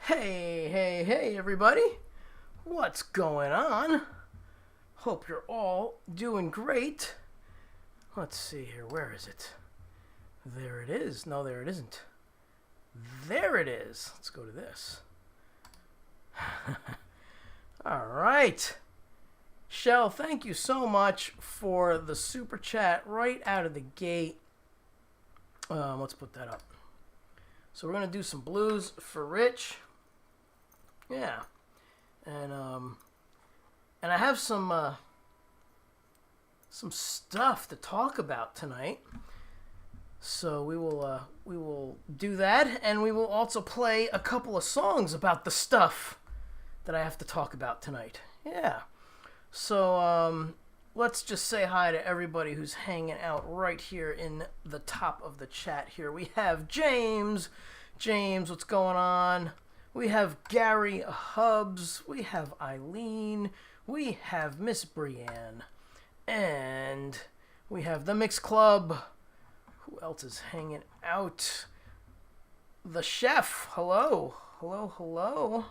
Hey, everybody. What's going on? Hope you're all doing great. Let's see here. Where is it? There it is. No, there it isn't. There it is. Let's go to this. All right. Shell, thank you so much for the super chat right out of the gate. Let's put that up. So we're going to do some blues for Rich. Yeah. And I have some stuff to talk about tonight. So we will do that, and we will also play a couple of songs about the stuff that I have to talk about tonight. Yeah. So let's just say hi to everybody who's hanging out right here in the top of the chat here. We have James. James, what's going on? We have Gary Hubbs. We have Eileen. We have Miss Brienne. And we have the Mix Club. Who else is hanging out? The Chef. Hello. Hello.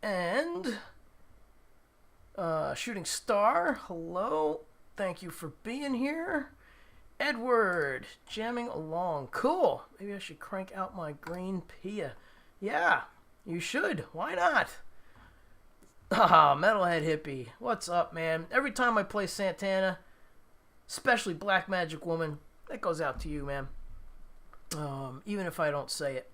And Shooting Star. Hello. Thank you for being here. Edward. Jamming along. Cool. Maybe I should crank out my green Pia. Yeah. You should. Why not? Metalhead Hippie. What's up, man? Every time I play Santana, especially Black Magic Woman, that goes out to you, man. Even if I don't say it.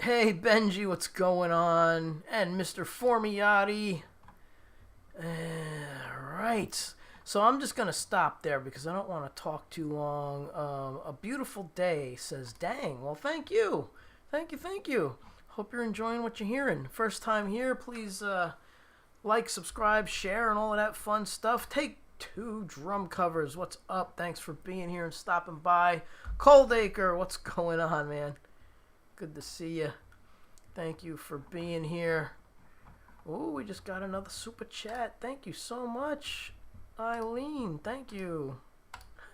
Hey, Benji, what's going on? And Mr. Formiati. Right. So I'm just going to stop there because I don't want to talk too long. A beautiful day, says Dang. Well, thank you. Thank you. Hope you're enjoying what you're hearing. First time here, please like, subscribe, share, and all of that fun stuff. Take two drum covers. What's up? Thanks for being here and stopping by. Coldacre, what's going on, man? Good to see you. Thank you for being here. Oh, we just got another super chat. Thank you so much. Eileen, thank you.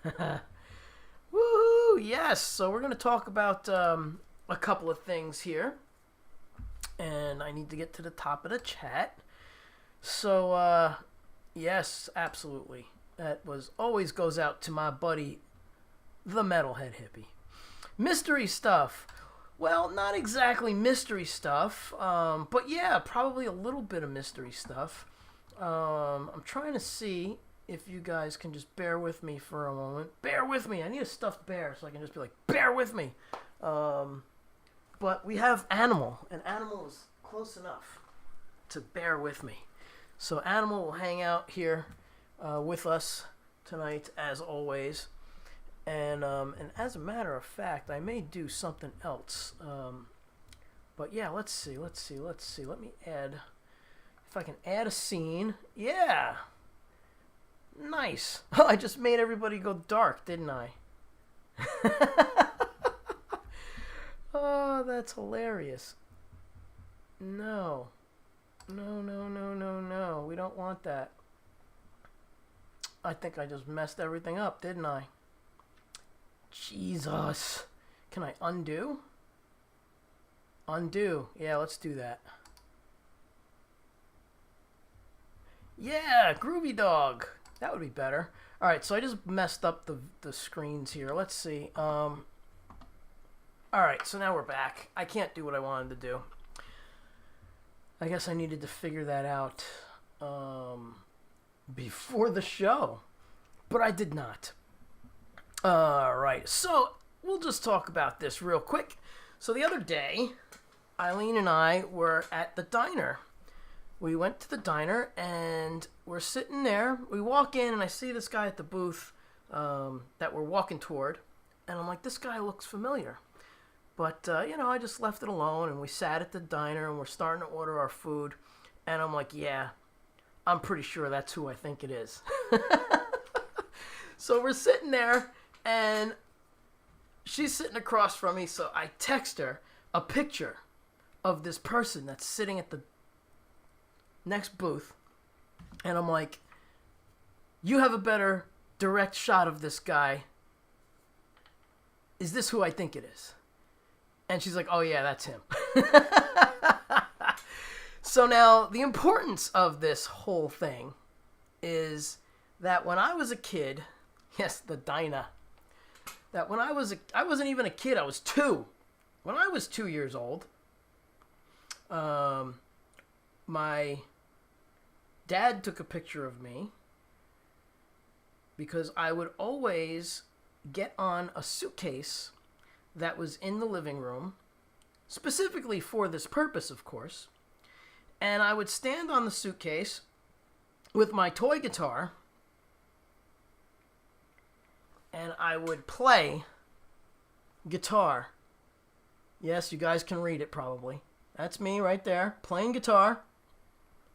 Woohoo! Yes, so we're going to talk about a couple of things here. And I need to get to the top of the chat. So, yes, absolutely. That always goes out to my buddy, the Metalhead Hippie. Mystery stuff. Well, not exactly mystery stuff, but yeah, probably a little bit of mystery stuff. I'm trying to see if you guys can just bear with me for a moment. Bear with me. I need a stuffed bear so I can just be like, bear with me. But we have Animal, and Animal is close enough to bear with me. So Animal will hang out here with us tonight, as always. And as a matter of fact, I may do something else. But yeah, let's see. Let me add, if I can add a scene. Yeah. Nice. I just made everybody go dark, didn't I? Oh, that's hilarious. No. We don't want that. I think I just messed everything up, didn't I? Jesus. Can I undo? Undo. Yeah, let's do that. Yeah, Groovy Dog. That would be better. Alright, so I just messed up the screens here. Let's see. Alright, so now we're back. I can't do what I wanted to do. I guess I needed to figure that out before the show. But I did not. Alright, so we'll just talk about this real quick. So the other day, Eileen and I were at the diner. We went to the diner and we're sitting there. We walk in and I see this guy at the booth that we're walking toward. And I'm like, this guy looks familiar. But, I just left it alone, and we sat at the diner, and we're starting to order our food. And I'm like, yeah, I'm pretty sure that's who I think it is. So we're sitting there, and she's sitting across from me, so I text her a picture of this person that's sitting at the next booth. And I'm like, you have a better direct shot of this guy. Is this who I think it is? And she's like, oh, yeah, that's him. So now, the importance of this whole thing is that when I was a kid, yes, the Dinah, that when I wasn't even a kid, I was 2. When I was 2 years old, my dad took a picture of me because I would always get on a suitcase that was in the living room, specifically for this purpose, of course, and I would stand on the suitcase with my toy guitar, and I would play guitar. Yes, you guys can read it probably. That's me right there, playing guitar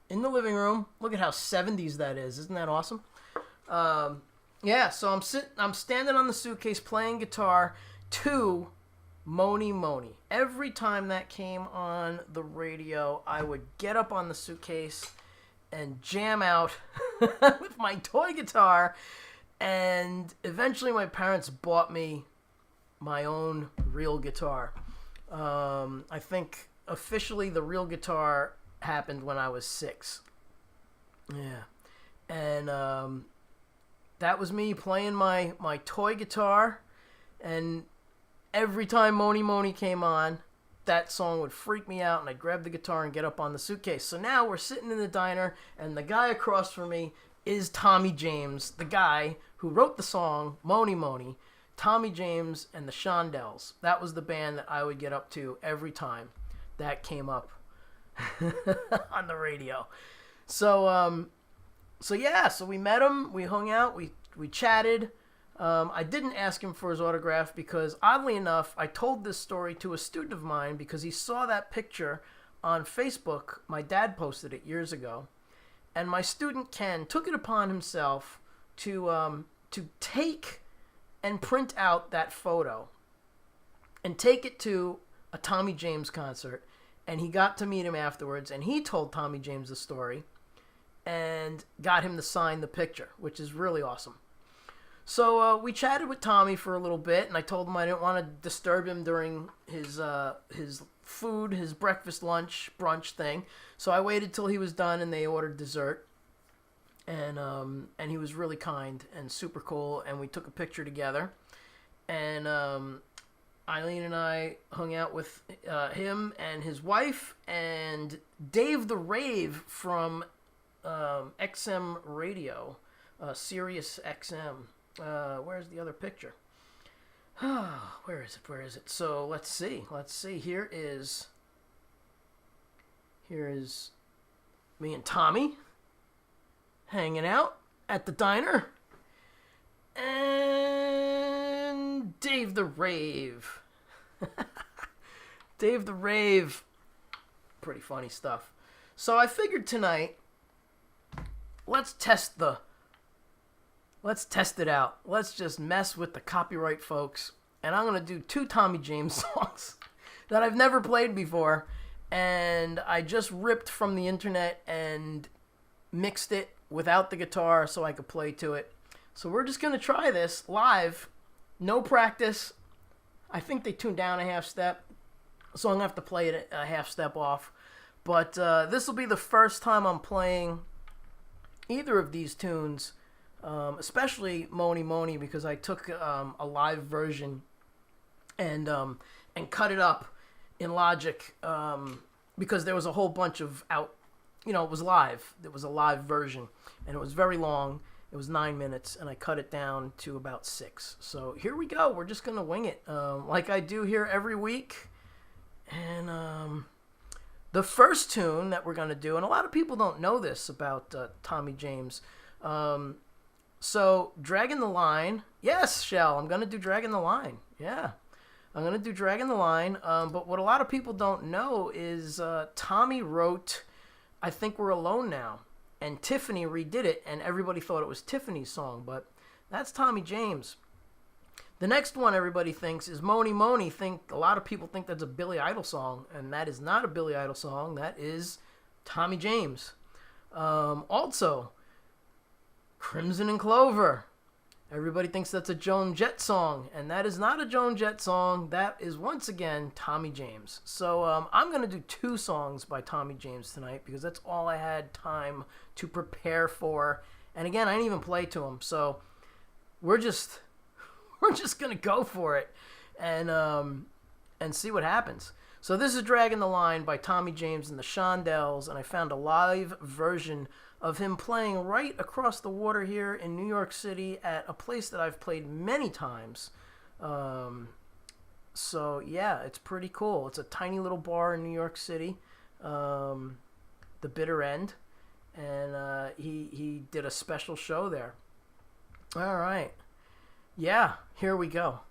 in the living room. Look at how 70s that is. Isn't that awesome? Yeah, so I'm standing on the suitcase playing guitar to Mony Mony. Every time that came on the radio, I would get up on the suitcase and jam out with my toy guitar. And eventually my parents bought me my own real guitar. I think officially the real guitar happened when I was 6. Yeah. And that was me playing my toy guitar. And every time Mony Mony came on, that song would freak me out, and I'd grab the guitar and get up on the suitcase. So now we're sitting in the diner, and the guy across from me is Tommy James, the guy who wrote the song Mony Mony. Tommy James and the Shondells. That was the band that I would get up to every time that came up on the radio. So we met him, we hung out, we chatted. I didn't ask him for his autograph because, oddly enough, I told this story to a student of mine because he saw that picture on Facebook. My dad posted it years ago. And my student, Ken, took it upon himself to take and print out that photo and take it to a Tommy James concert. And he got to meet him afterwards, and he told Tommy James the story and got him to sign the picture, which is really awesome. So we chatted with Tommy for a little bit, and I told him I didn't want to disturb him during his food, his breakfast, lunch, brunch thing. So I waited till he was done, and they ordered dessert. And he was really kind and super cool, and we took a picture together. And Eileen and I hung out with him and his wife, and Dave the Rave from XM Radio, Sirius XM. Where's the other picture? Where is it? So let's see. Here is me and Tommy hanging out at the diner, and Dave the Rave. Dave the Rave. Pretty funny stuff. So I figured tonight, let's test it out. Let's just mess with the copyright folks. And I'm going to do 2 Tommy James songs that I've never played before. And I just ripped from the internet and mixed it without the guitar so I could play to it. So we're just going to try this live. No practice. I think they tuned down a half step, so I'm going to have to play it a half step off. But this will be the first time I'm playing either of these tunes, especially Mony Mony, because I took a live version and cut it up in Logic because there was a whole bunch of it was live. It was a live version, and it was very long. It was 9 minutes, and I cut it down to about 6. So here we go. We're just going to wing it like I do here every week. And the first tune that we're going to do, and a lot of people don't know this about Tommy James. So, Dragging the Line. Yes, Shell, I'm going to do Dragging the Line. Yeah, I'm going to do Dragging the Line. But what a lot of people don't know is Tommy wrote I Think We're Alone Now. And Tiffany redid it, and everybody thought it was Tiffany's song, but that's Tommy James. The next one everybody thinks is Mony Mony. A lot of people think that's a Billy Idol song, and that is not a Billy Idol song. That is Tommy James. Also, Crimson and Clover. Everybody thinks that's a Joan Jett song, and that is not a Joan Jett song. That is, once again, Tommy James. So I'm going to do 2 songs by Tommy James tonight because that's all I had time to prepare for. And again, I didn't even play to him, so we're just going to go for it and see what happens. So this is Dragging the Line by Tommy James and the Shondells, and I found a live version of him playing right across the water here in New York City at a place that I've played many times. So yeah, it's pretty cool. It's a tiny little bar in New York City, the Bitter End, and he did a special show there. All right. Yeah, here we go.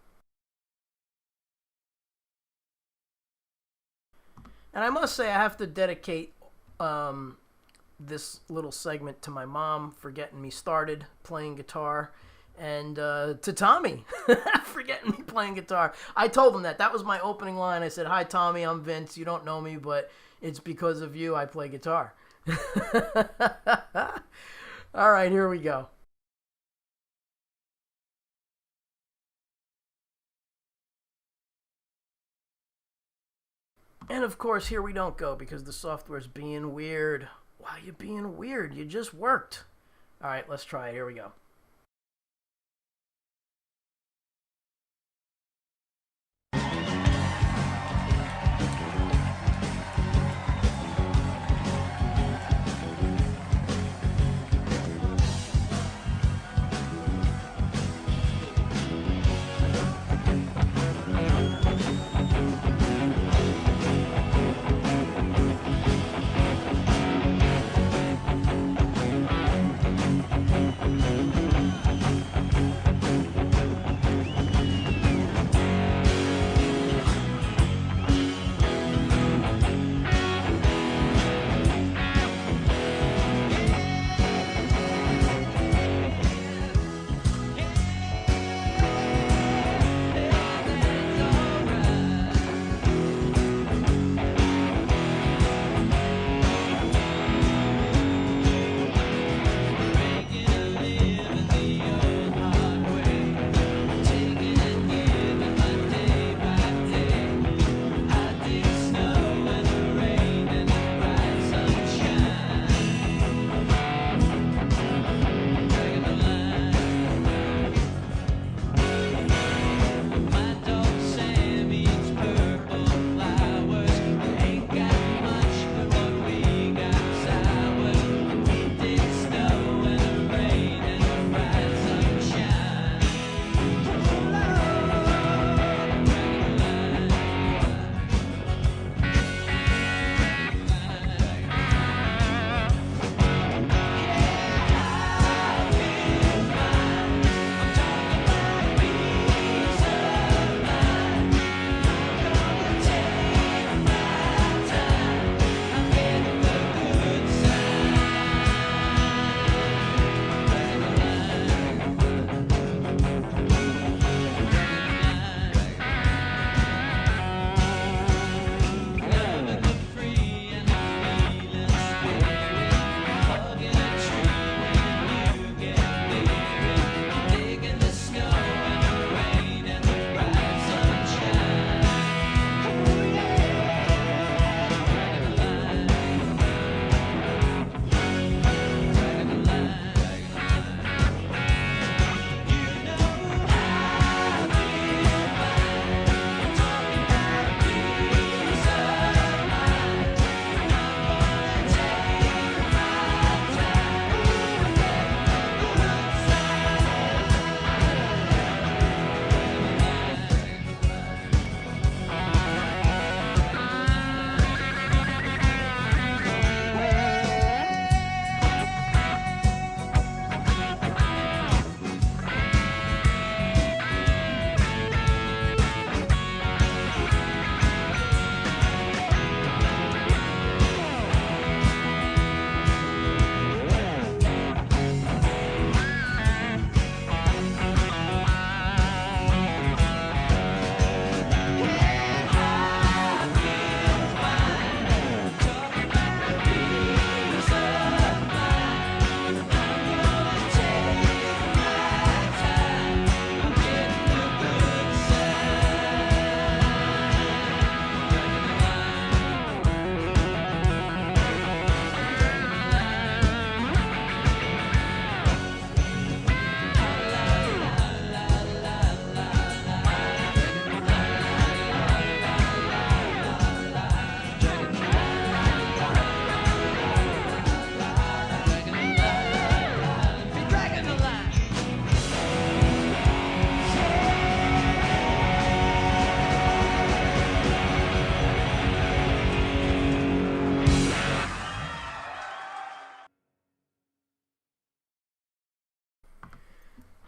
And I must say, I have to dedicate this little segment to my mom for getting me started playing guitar, and to Tommy for getting me playing guitar. I told him that was my opening line. I said, "Hi, Tommy, I'm Vince. You don't know me, but it's because of you I play guitar." All right, here we go. And of course, here we don't go because the software's being weird. Why are you being weird? You just worked. All right, let's try it. Here we go.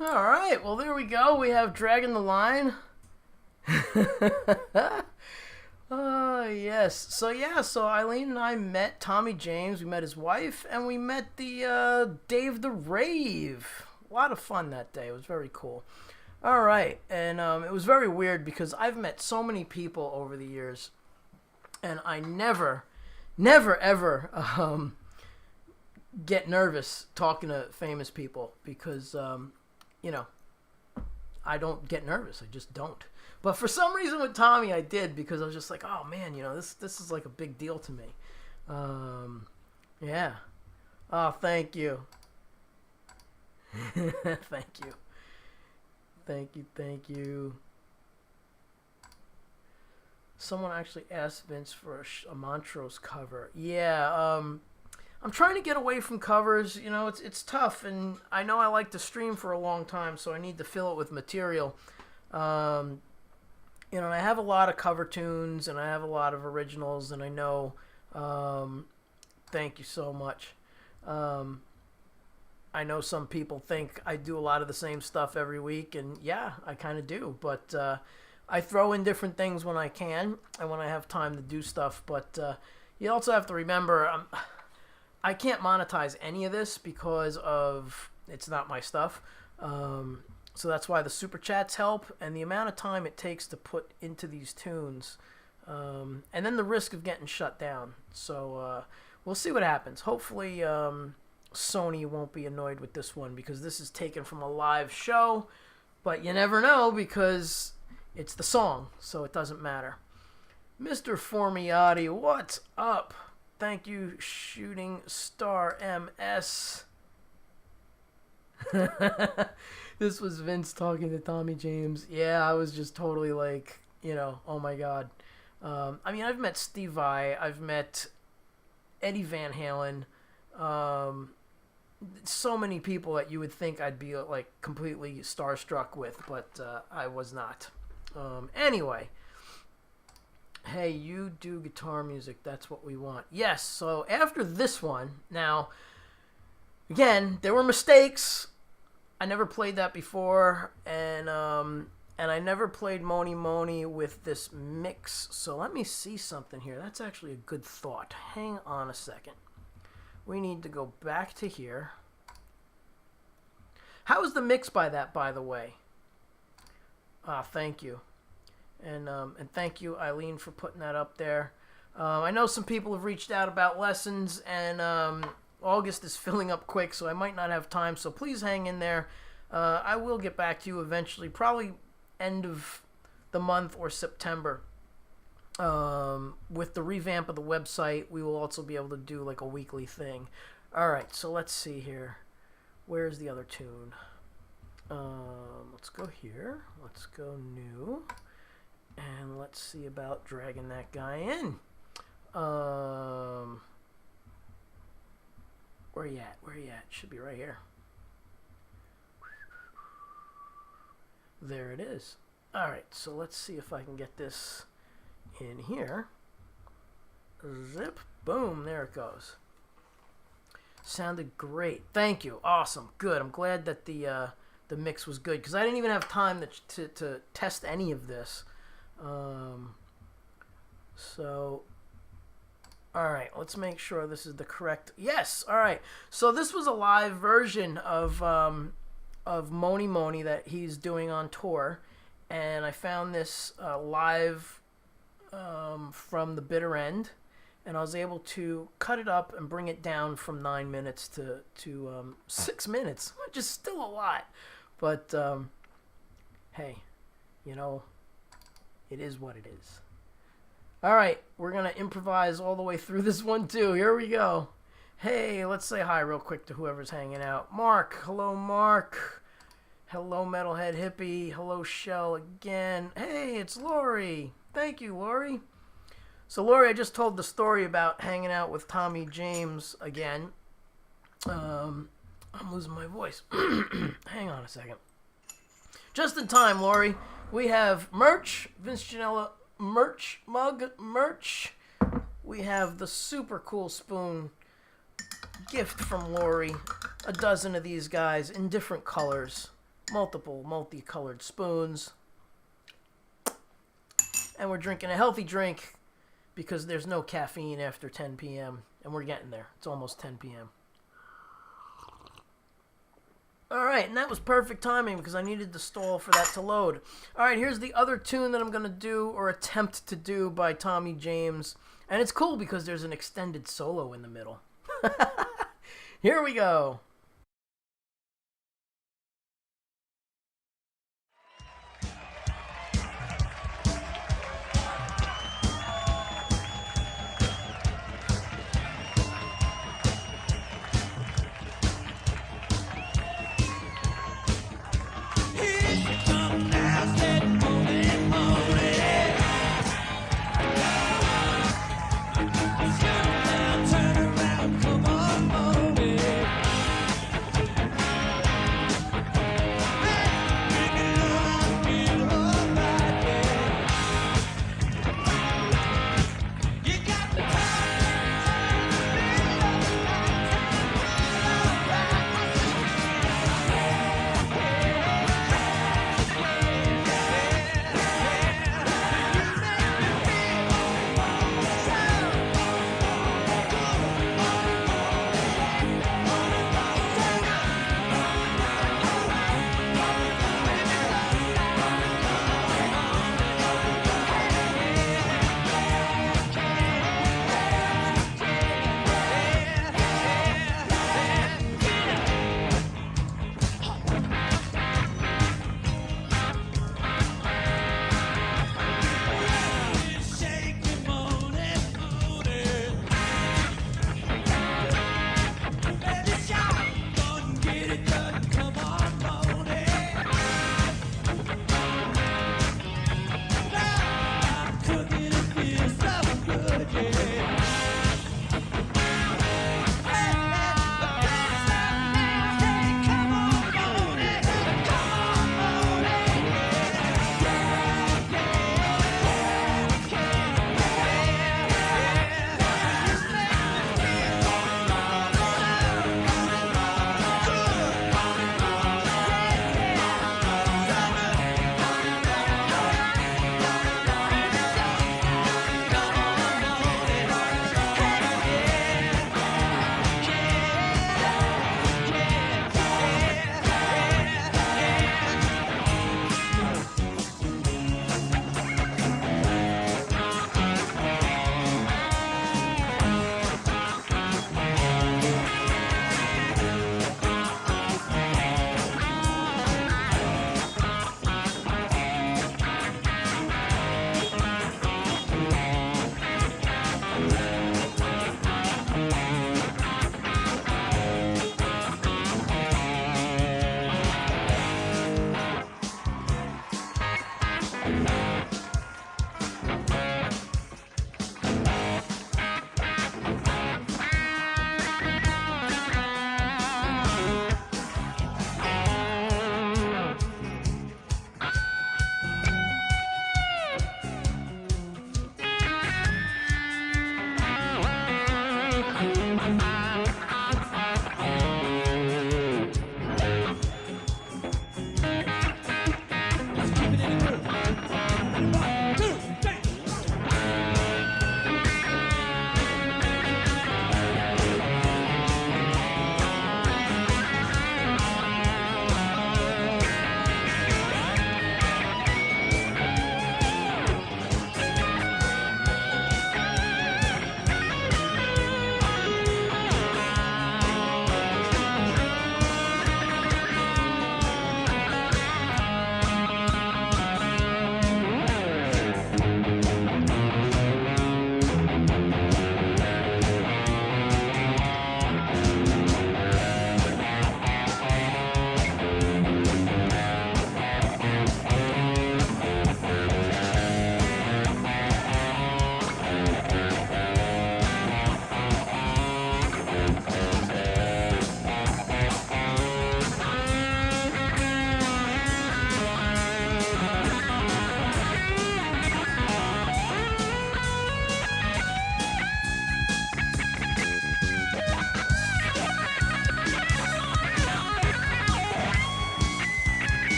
All right, well, there we go. We have Dragging the Line. Yes. So Eileen and I met Tommy James. We met his wife, and we met the Dave the Rave. A lot of fun that day. It was very cool. All right, and it was very weird because I've met so many people over the years, and I never, ever get nervous talking to famous people because, I don't get nervous. I just don't. But for some reason with Tommy, I did because I was just like, oh man, this is like a big deal to me. Yeah. Oh, thank you. Thank you. Thank you. Someone actually asked Vince for a Montrose cover. Yeah, I'm trying to get away from covers. It's tough, and I know I like to stream for a long time, so I need to fill it with material. I have a lot of cover tunes, and I have a lot of originals, and I know, thank you so much. I know some people think I do a lot of the same stuff every week, and yeah, I kind of do, but I throw in different things when I can, and when I have time to do stuff, but you also have to remember, I can't monetize any of this because it's not my stuff. So that's why the super chats help, and the amount of time it takes to put into these tunes, and then the risk of getting shut down. So we'll see what happens. Hopefully Sony won't be annoyed with this one because this is taken from a live show, but you never know because it's the song, so it doesn't matter. Mr. Formiati, what's up? Thank you, Shooting Star MS. This was Vince talking to Tommy James. Yeah, I was just totally like, oh my God. I've met Steve Vai. I've met Eddie Van Halen. So many people that you would think I'd be like completely starstruck with, but I was not. Anyway. Hey, you do guitar music. That's what we want. Yes, so after this one, now, again, there were mistakes. I never played that before, and I never played Moni Moni with this mix. So let me see something here. That's actually a good thought. Hang on a second. We need to go back to here. How was the mix by the way? Thank you. And thank you, Eileen, for putting that up there. I know some people have reached out about lessons, and August is filling up quick, so I might not have time, so please hang in there. I will get back to you eventually, probably end of the month or September. With the revamp of the website, we will also be able to do like a weekly thing. All right, so let's see here. Where's the other tune? Let's go here. Let's go new. And let's see about dragging that guy in. Where you at? Where you at? Should be right here. There it is. Alright, so let's see if I can get this in here. Zip. Boom. There it goes. Sounded great. Thank you. Awesome. Good. I'm glad that the mix was good because I didn't even have time to test any of this. So, all right, let's make sure this is the correct. Yes, all right. So this was a live version of Moni Moni that he's doing on tour, and I found this live from the bitter end, and I was able to cut it up and bring it down from 9 minutes to 6 minutes, which is still a lot, but hey, it is what it is. All right, we're going to improvise all the way through this one, too. Here we go. Hey, let's say hi real quick to whoever's hanging out. Mark. Hello, Mark. Hello, Metalhead Hippie. Hello, Shell again. Hey, it's Lori. Thank you, Lori. So, Lori, I just told the story about hanging out with Tommy James again. I'm losing my voice. Hang on a second. Just in time, Lori. We have merch, Vince Janella merch, mug merch. We have the super cool spoon gift from Lori. A dozen of these guys in different colors. multiple multicolored spoons. And we're drinking a healthy drink because there's no caffeine after 10 p.m. And we're getting there. It's almost 10 p.m. Alright, and that was perfect timing because I needed to stall for that to load. Alright, here's the other tune that I'm going to do, or attempt to do, by Tommy James. And it's cool because there's an extended solo in the middle. Here we go.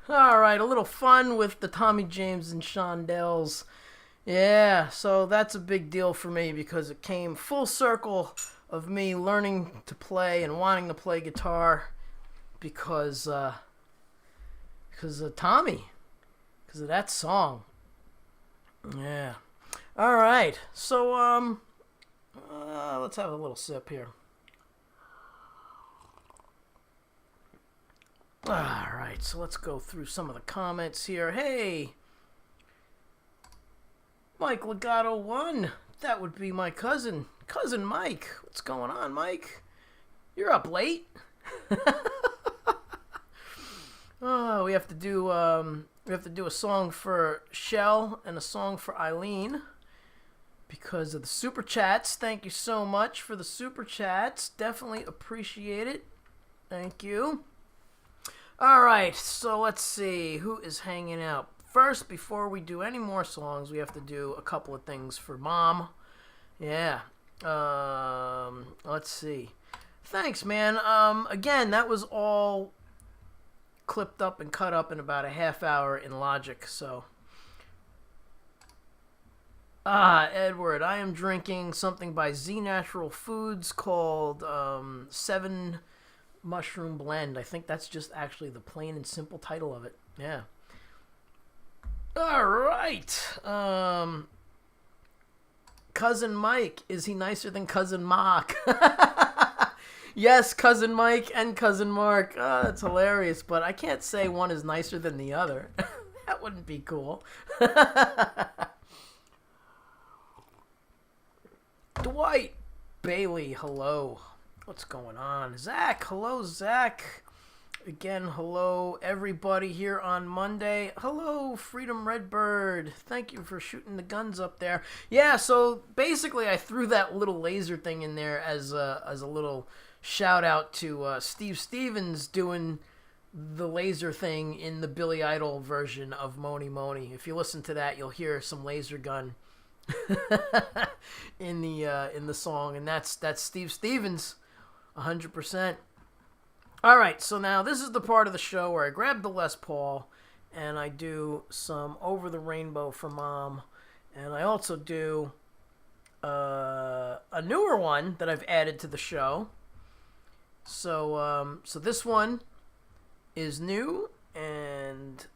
All right, a little fun with the Tommy James and Shondells. Yeah, so that's a big deal for me because it came full circle of me learning to play and wanting to play guitar because of Tommy, because of that song. Yeah. All right. So let's have a little sip here. All right. So let's go through some of the comments here. Hey, Mike Legato 1. That would be my cousin Mike. What's going on, Mike? You're up late. Oh, we have to do a song for Shell and a song for Eileen because of the super chats. Thank you so much for the super chats. Definitely appreciate it. Thank you. All right, so let's see who is hanging out. First, before we do any more songs, we have to do a couple of things for Mom. Yeah. Let's see. Thanks, man. Again, that was all clipped up and cut up in about a half hour in Logic, so. Edward, I am drinking something by Z Natural Foods called 7 Mushroom Blend. I think that's just actually the plain and simple title of it. Yeah. All right. Cousin Mike, is he nicer than Cousin Mark? Yes, Cousin Mike and Cousin Mark. Oh, that's hilarious, but I can't say one is nicer than the other. That wouldn't be cool. Dwight Bailey, hello. What's going on? Zach, hello, Zach. Again, hello, everybody here on Monday. Hello, Freedom Redbird. Thank you for shooting the guns up there. Yeah, so basically I threw that little laser thing in there as a little shout out to Steve Stevens doing the laser thing in the Billy Idol version of Moni Moni. If you listen to that, you'll hear some laser gun in the song, and that's Steve Stevens, 100%. All right, so now this is the part of the show where I grab the Les Paul and I do some Over the Rainbow for Mom, and I also do a newer one that I've added to the show. So this one is new and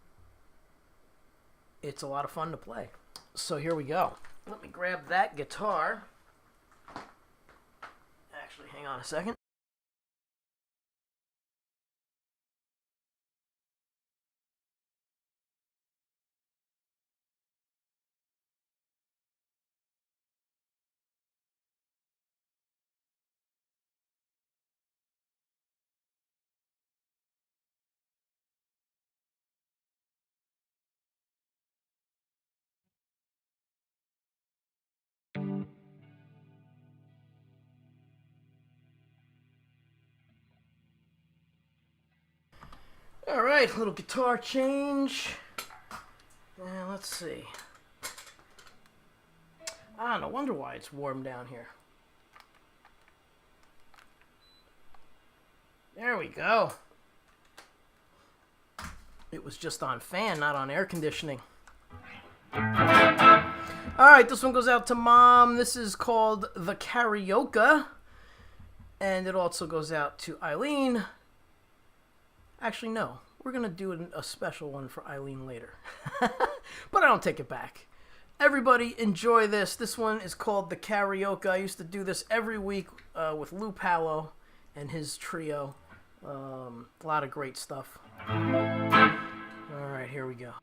it's a lot of fun to play. So here we go. Let me grab that guitar. Actually, hang on a second. All right, little guitar change. And let's see. No wonder why it's warm down here. There we go. It was just on fan, not on air conditioning. All right, this one goes out to Mom. This is called The Karaoke. And it also goes out to Eileen. Actually, no. We're going to do a special one for Eileen later. But I don't take it back. Everybody enjoy this. This one is called The Karaoke. I used to do this every week with Lou Palo and his trio. A lot of great stuff. All right, here we go.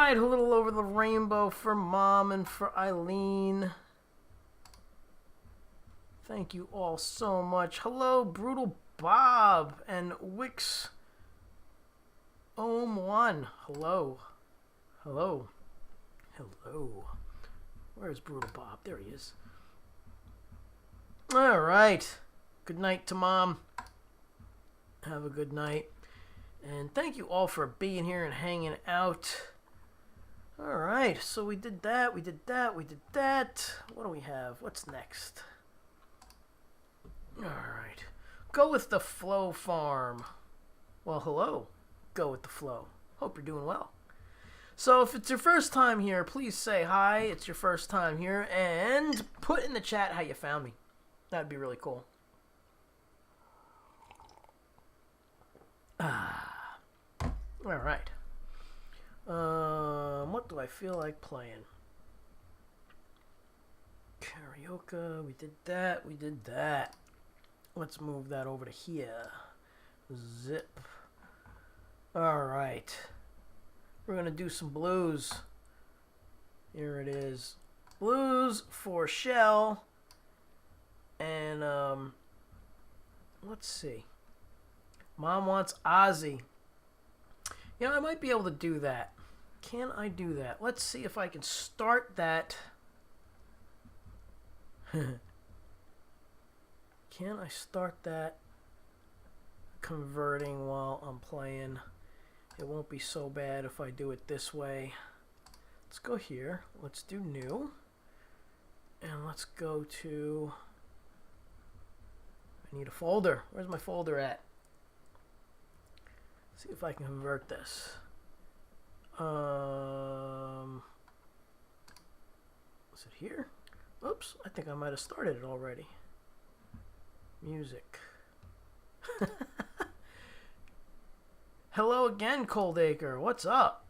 right, a little over the rainbow for Mom and for Eileen. Thank you all so much. Hello, Brutal Bob and Wix Ohm1. Hello. Hello. Hello. Where's Brutal Bob? There he is. All right. Good night to Mom. Have a good night. And thank you all for being here and hanging out. All right. So we did that. We did that. We did that. What do we have? What's next? All right. Go with the Flow Farm. Well, hello. Go with the flow. Hope you're doing well. So if it's your first time here, please say hi. It's your first time here. And put in the chat how you found me. That'd be really cool. All right. What do I feel like playing? Karaoke. We did that. We did that. Let's move that over to here. Zip. All right. We're going to do some blues. Here it is. Blues for Shell. And, let's see. Mom wants Ozzy. You know, I might be able to do that. Can I do that? Let's see if I can start that. Can I start that converting while I'm playing? It won't be so bad if I do it this way. Let's go here. Let's do new. And let's go to... I need a folder. Where's my folder at? See if I can convert this. Is it here? Oops, I think I might have started it already. Music. Hello again, Coldacre. What's up?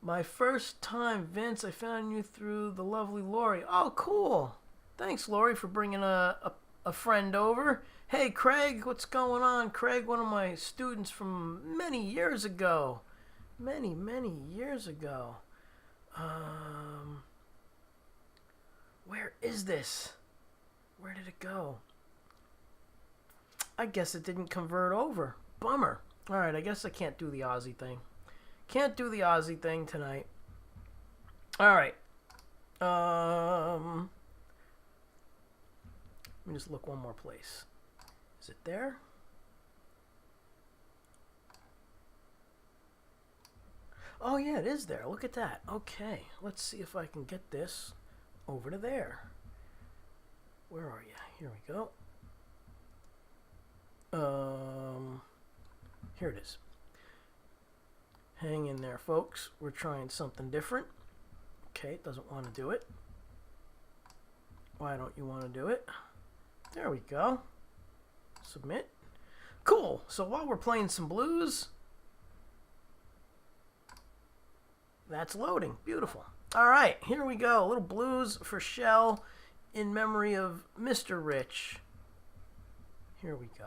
My first time, Vince. I found you through the lovely Lori. Oh, cool. Thanks, Lori, for bringing a friend over. Hey, Craig, what's going on? Craig, one of my students from many years ago. Many years ago. Where is this? Where did it go? I guess it didn't convert over. Bummer. Alright, I guess I can't do the Aussie thing. Can't do the Aussie thing tonight. Alright. Let me just look one more place. Is it there? Oh yeah, it is there. Look at that. Okay, let's see if I can get this over to there. Where are you? Here we go. Here it is. Hang in there, folks. We're trying something different. Okay, it doesn't want to do it. Why don't you want to do it? There we go. Submit. Cool. So while we're playing some blues, that's loading. Beautiful. All right, here we go. A little blues for Shell in memory of Mr. Rich. Here we go.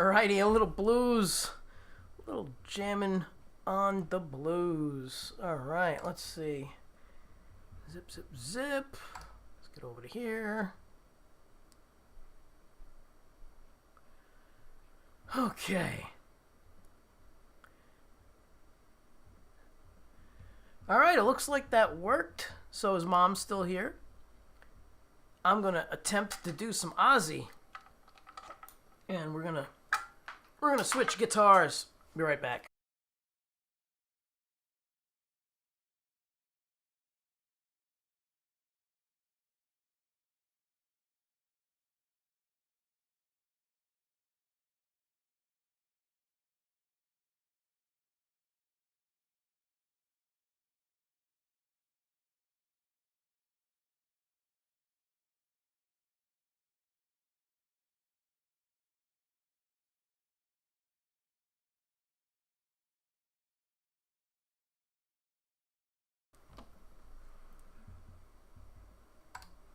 Alrighty, a little blues. A little jamming on the blues. Alright, let's see. Zip, zip, zip. Let's get over to here. Okay. Alright, it looks like that worked. So is Mom still here? I'm gonna attempt to do some Ozzy. And we're gonna switch guitars. Be right back.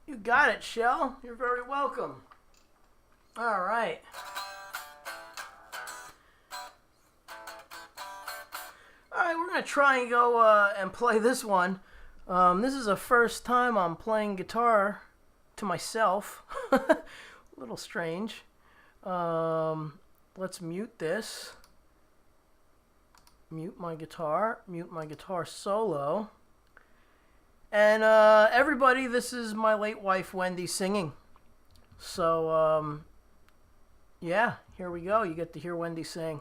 You got it, Shell. You're very welcome. All right. All right, we're going to try and go and play this one. This is the first time I'm playing guitar to myself. A little strange. Let's mute this. Mute my guitar solo. And everybody, this is my late wife Wendy singing. So yeah, here we go. You get to hear Wendy sing.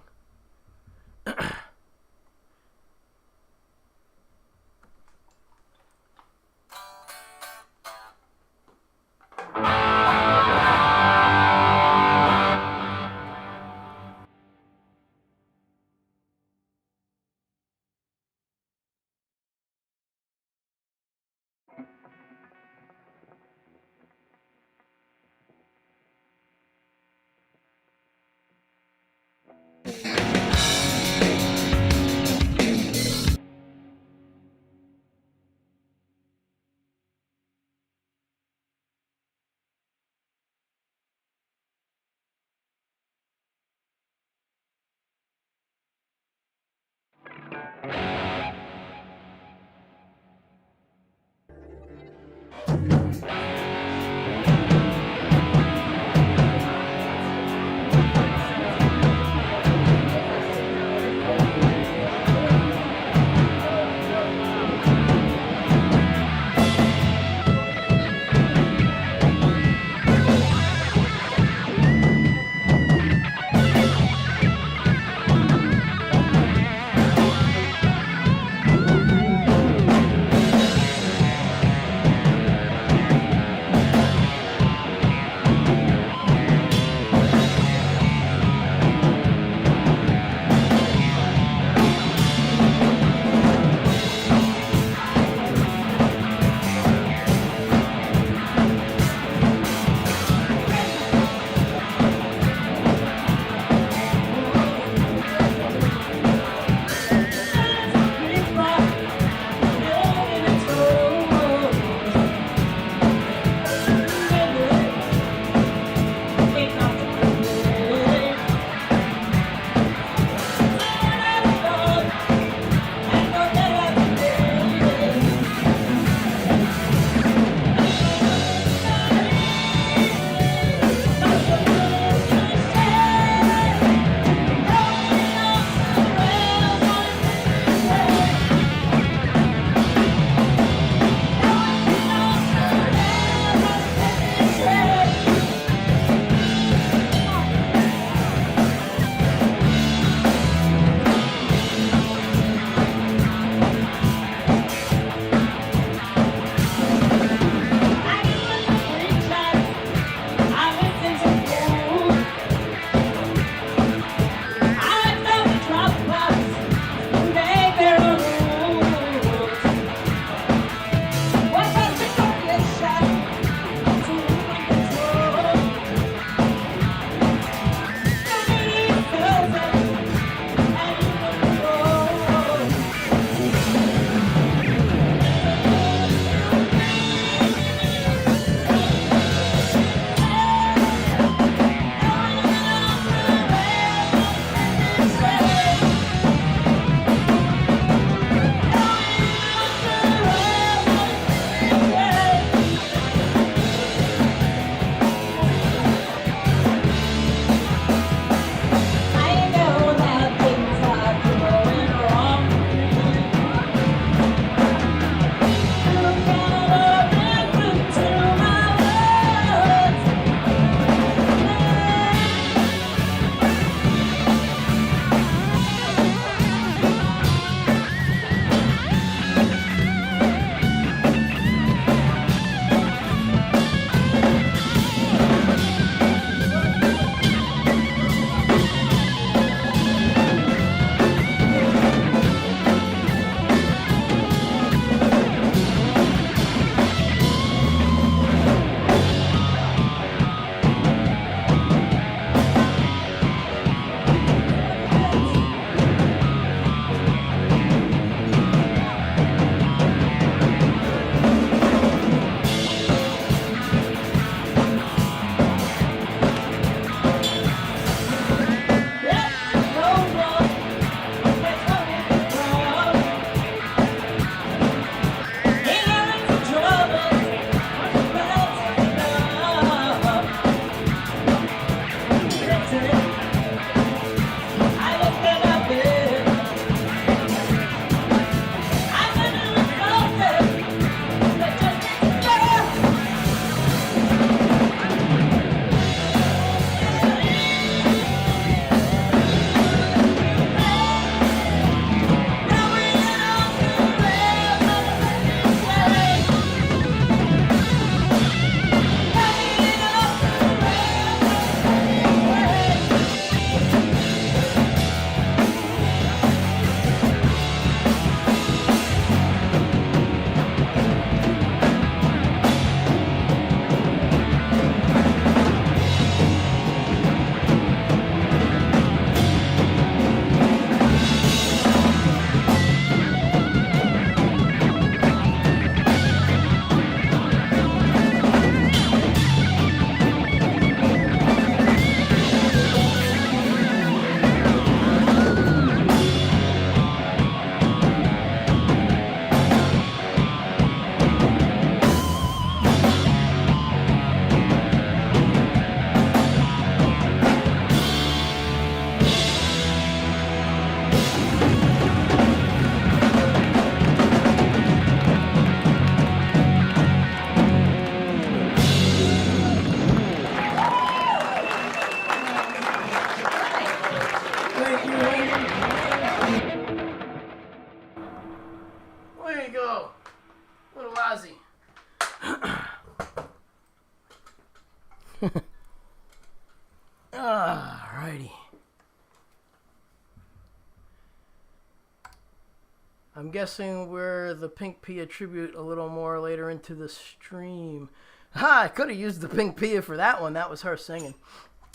I'm guessing we're the Pink Pia tribute a little more later into the stream. Ha! I could have used the Pink Pia for that one. That was her singing.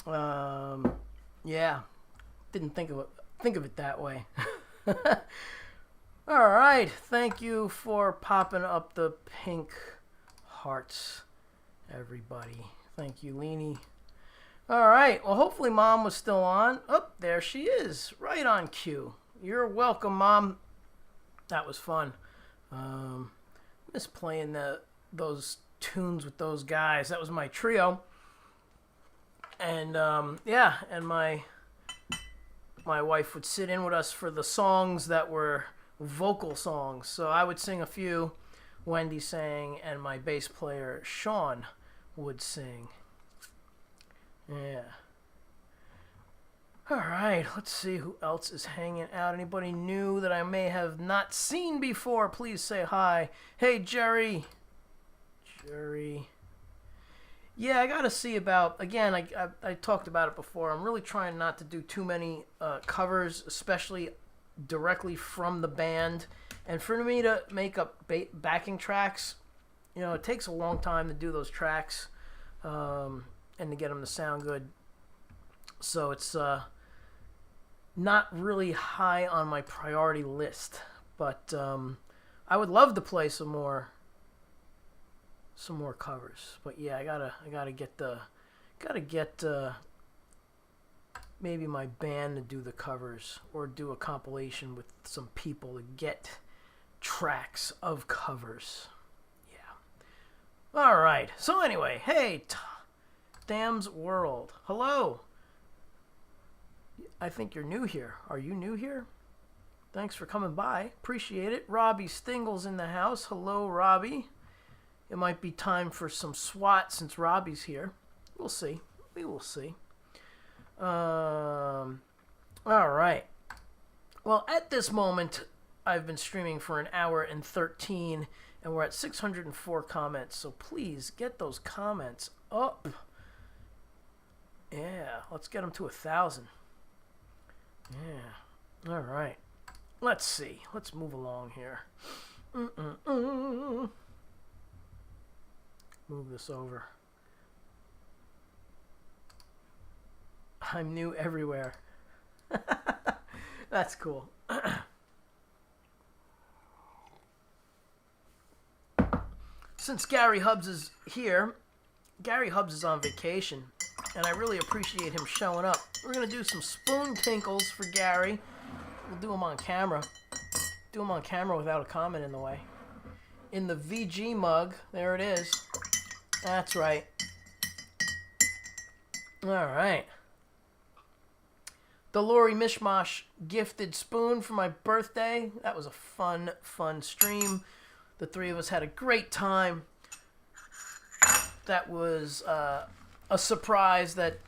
Yeah. Didn't think of it that way. All right. Thank you for popping up the pink hearts, everybody. Thank you, Leanie. All right. Well, hopefully Mom was still on. Oh, there she is. Right on cue. You're welcome, Mom. That was fun. Miss playing those tunes with those guys. That was my trio. And yeah, and my wife would sit in with us for the songs that were vocal songs. So I would sing a few, Wendy sang, and my bass player Sean would sing. Yeah. All right, let's see who else is hanging out. Anybody new that I may have not seen before, please say hi. Hey, Jerry. Yeah, I got to see about, again, I talked about it before. I'm really trying not to do too many covers, especially directly from the band. And for me to make up backing tracks, you know, it takes a long time to do those tracks and to get them to sound good. So it's not really high on my priority list, but I would love to play some more covers. But yeah, I gotta get maybe my band to do the covers, or do a compilation with some people to get tracks of covers. Yeah. All right. So anyway, hey, Dam's World. Hello. I think you're new here. Are you new here? Thanks for coming by. Appreciate it. Robbie Stingle's in the house. Hello, Robbie. It might be time for some SWAT since Robbie's here. We'll see. We will see. All right. Well, at this moment, I've been streaming for 1 hour and 13, and we're at 604 comments. So please get those comments up. Yeah, let's get them to 1,000. Yeah. All right. Let's see. Let's move along here. Move this over. I'm new everywhere. That's cool. Since Gary Hubbs is here, Gary Hubbs is on vacation, and I really appreciate him showing up. We're going to do some spoon tinkles for Gary. We'll do them on camera. Do them on camera without a comment in the way. In the VG mug. There it is. That's right. All right. The Lori Mishmash gifted spoon for my birthday. That was a fun stream. The three of us had a great time. That was a surprise that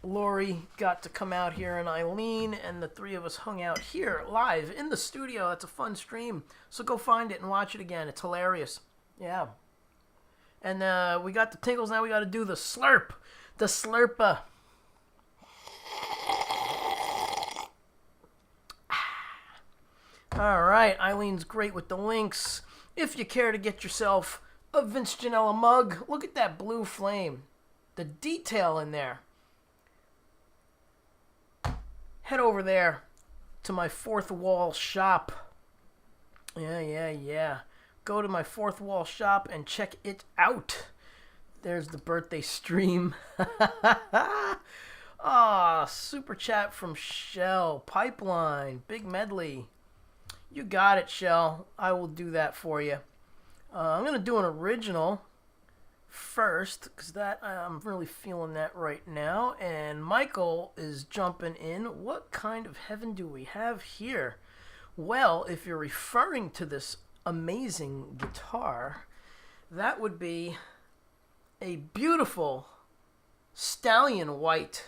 Lori got to come out here, and Eileen, and the three of us hung out here live in the studio. That's a fun stream. So go find it and watch it again. It's hilarious. Yeah. And we got the tinkles. Now we got to do the slurp. The slurpa. All right. Eileen's great with the links. If you care to get yourself a Vince Janella mug, look at that blue flame. The detail in there. Head over there to my Fourth Wall shop. Yeah. Go to my Fourth Wall shop and check it out. There's the birthday stream. Super chat from Shell. Pipeline. Big medley. You got it, Shell. I will do that for you. I'm going to do an original first, because that I'm really feeling that right now. And Michael is jumping in. What kind of heaven do we have here? Well, if you're referring to this amazing guitar, that would be a beautiful stallion white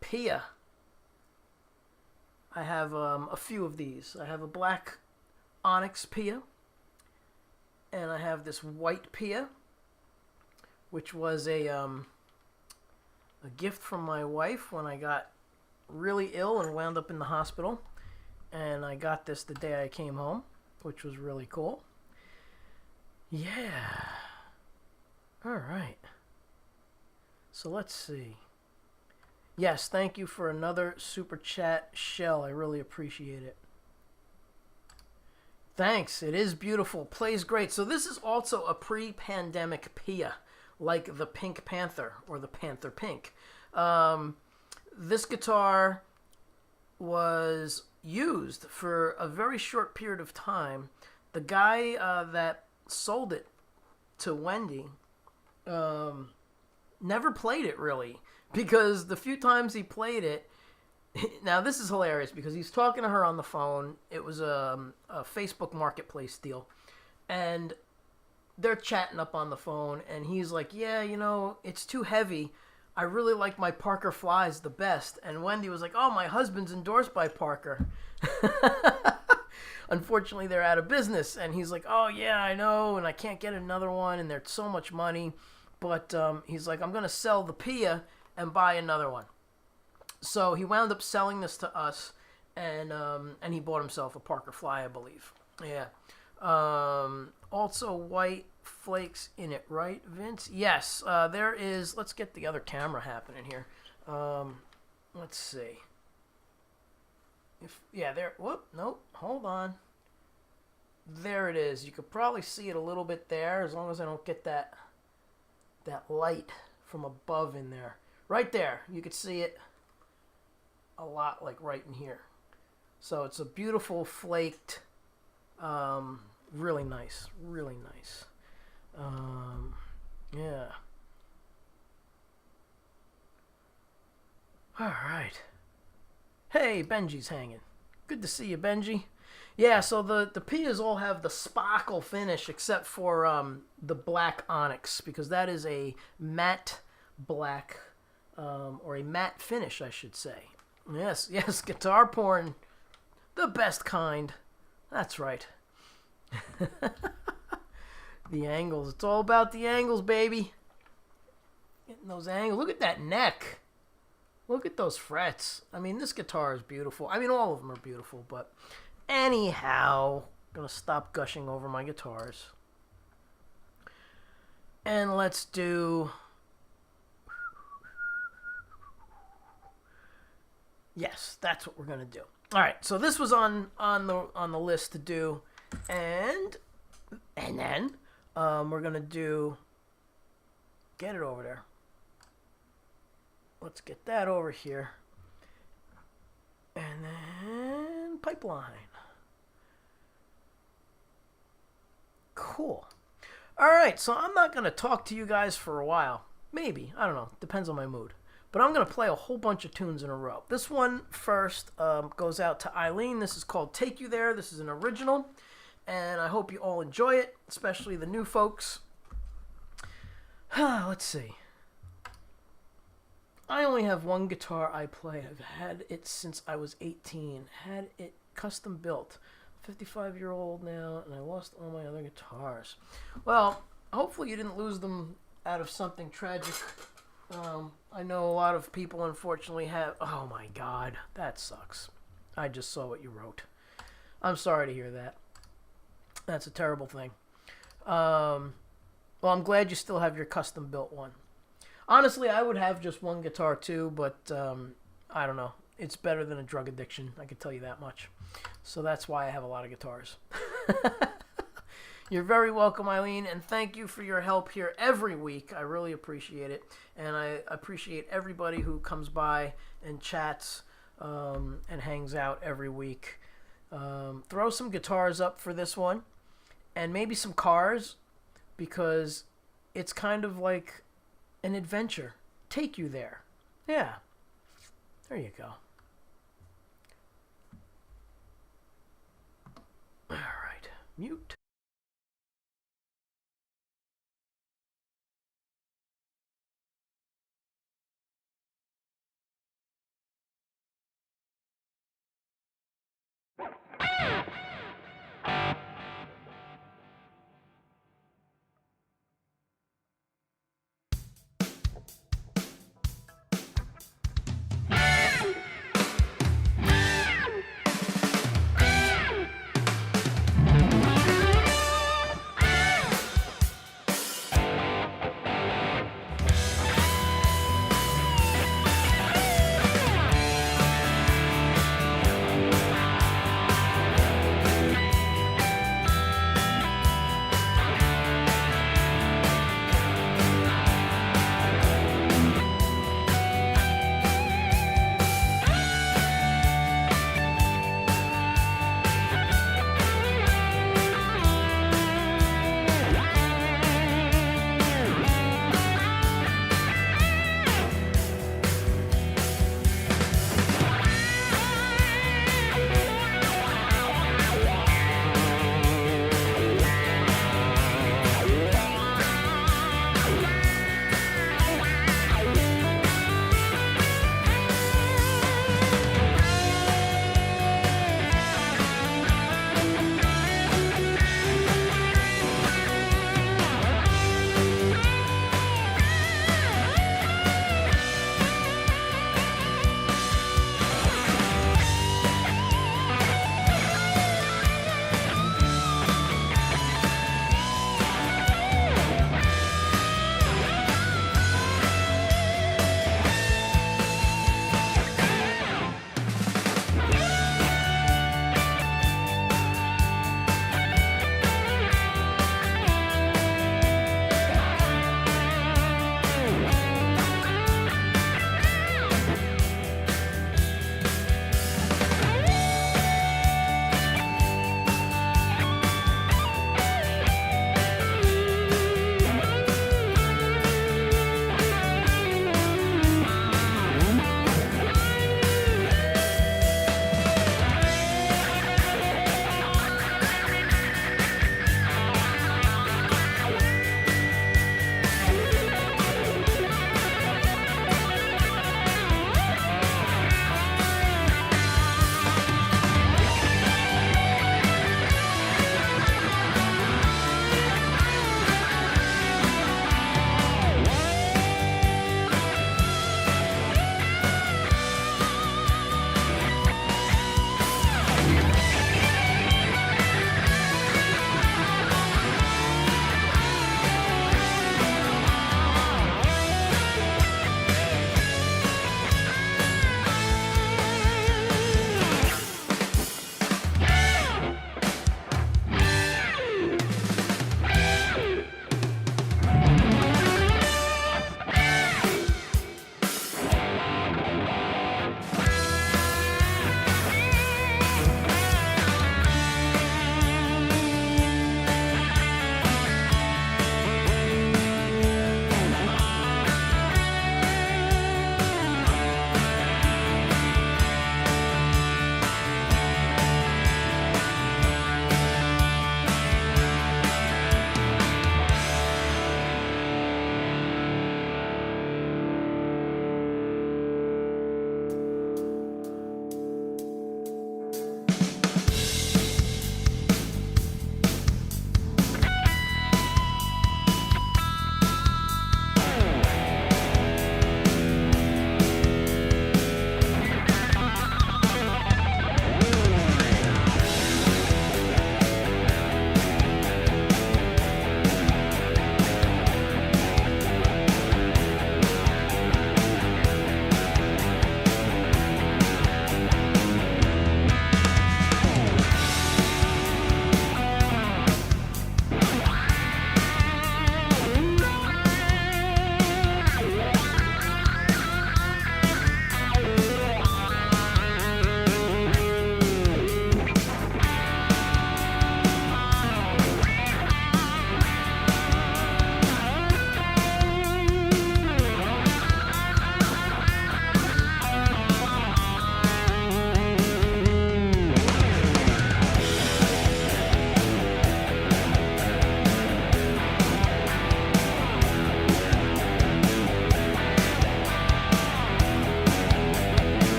Pia. I have a few of these. I have a black onyx Pia, and I have this white Pia, which was a gift from my wife when I got really ill and wound up in the hospital. And I got this the day I came home. which was really cool. Yeah. All right. So let's see. Yes, thank you for another super chat, Shell. I really appreciate it. Thanks. It is beautiful. Plays great. So this is also a pre-pandemic Pia, like the Pink Panther or the Panther Pink. This guitar was used for a very short period of time. The guy that sold it to Wendy never played it really, because the few times he played it, now this is hilarious because he's talking to her on the phone. It was a Facebook Marketplace deal, and they're chatting up on the phone, and he's like, yeah, you know, it's too heavy. I really like my Parker Flies the best. And Wendy was like, oh, my husband's endorsed by Parker. Unfortunately, they're out of business. And he's like, oh, yeah, I know, and I can't get another one, and they're so much money. But he's like, I'm going to sell the Pia and buy another one. So he wound up selling this to us, and he bought himself a Parker Fly, I believe. Yeah. Also white flakes in it, right, Vince? Yes, there is. Let's get the other camera happening here. Let's see. There. Whoop, nope, hold on. There it is. You could probably see it a little bit there, as long as I don't get that light from above in there. Right there, you could see it a lot, like right in here. So it's a beautiful flaked, really nice, really nice. Yeah. All right. Hey, Benji's hanging. Good to see you, Benji. Yeah, so the Pias all have the sparkle finish except for the black onyx, because that is a matte black, or a matte finish, I should say. Yes, guitar porn, the best kind. That's right. The angles. It's all about the angles, baby. Getting those angles. Look at that neck. Look at those frets. I mean, this guitar is beautiful. I mean, all of them are beautiful, but anyhow, I'm going to stop gushing over my guitars. And let's do... Yes, that's what we're going to do. All right, so this was on the list to do, and then we're going to do... Get it over there. Let's get that over here. And then pipeline. Cool. All right, so I'm not going to talk to you guys for a while. Maybe. I don't know. Depends on my mood. But I'm going to play a whole bunch of tunes in a row. This one first goes out to Eileen. This is called Take You There. This is an original. And I hope you all enjoy it, especially the new folks. Let's see. I only have one guitar I play. I've had it since I was 18. Had it custom built. 55-year-old now, and I lost all my other guitars. Well, hopefully you didn't lose them out of something tragic. I know a lot of people, unfortunately, have... Oh, my God. That sucks. I just saw what you wrote. I'm sorry to hear that. That's a terrible thing. Well, I'm glad you still have your custom-built one. Honestly, I would have just one guitar, too, but I don't know. It's better than a drug addiction, I can tell you that much. So that's why I have a lot of guitars. You're very welcome, Eileen, and thank you for your help here every week. I really appreciate it, and I appreciate everybody who comes by and chats and hangs out every week. Throw some guitars up for this one, and maybe some cars, because it's kind of like an adventure. Take you there. Yeah. There you go. All right. Mute.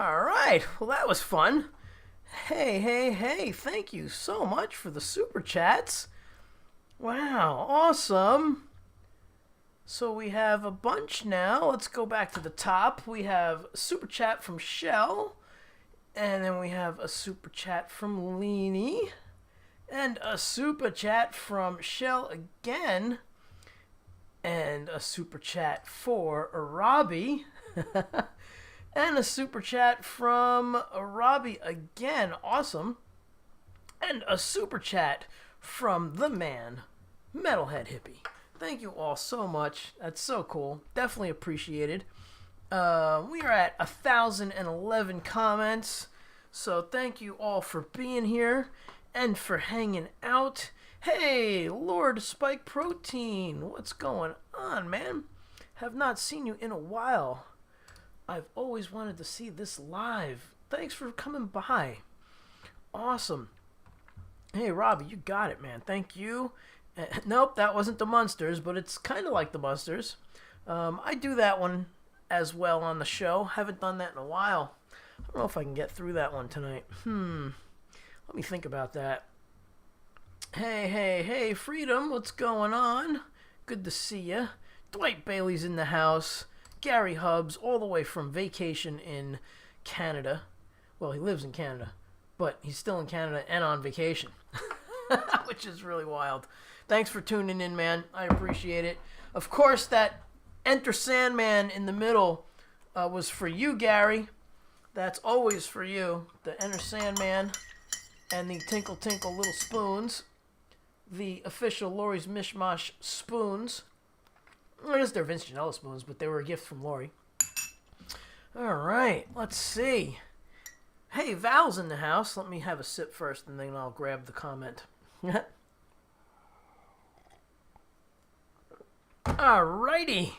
All right. Well, that was fun. Hey. Thank you so much for the super chats. Wow, awesome. So we have a bunch now. Let's go back to the top. We have super chat from Shell. And then we have a super chat from Leanie. And a super chat from Shell again. And a super chat for Robbie. And a super chat from Robbie again. Awesome. And a super chat from the man, Metalhead Hippie. Thank you all so much. That's so cool. Definitely appreciated. We are at 1,011 comments. So thank you all for being here and for hanging out. Hey, Lord Spike Protein. What's going on, man? Have not seen you in a while. I've always wanted to see this live. Thanks for coming by. Awesome. Hey, Robbie, you got it, man. Thank you. Nope, that wasn't the Munsters, but it's kind of like the Munsters. I do that one as well on the show. Haven't done that in a while. I don't know if I can get through that one tonight. Let me think about that. Hey, Freedom, what's going on? Good to see ya. Dwight Bailey's in the house. Gary Hubbs, all the way from vacation in Canada. Well, he lives in Canada, but he's still in Canada and on vacation, which is really wild. Thanks for tuning in, man. I appreciate it. Of course, that Enter Sandman in the middle was for you, Gary. That's always for you. The Enter Sandman and the Tinkle Tinkle Little Spoons. The official Lori's Mishmash spoons. I guess they're Vince Ginella spoons, but they were a gift from Lori. All right, let's see. Hey, Val's in the house. Let me have a sip first, and then I'll grab the comment. All righty.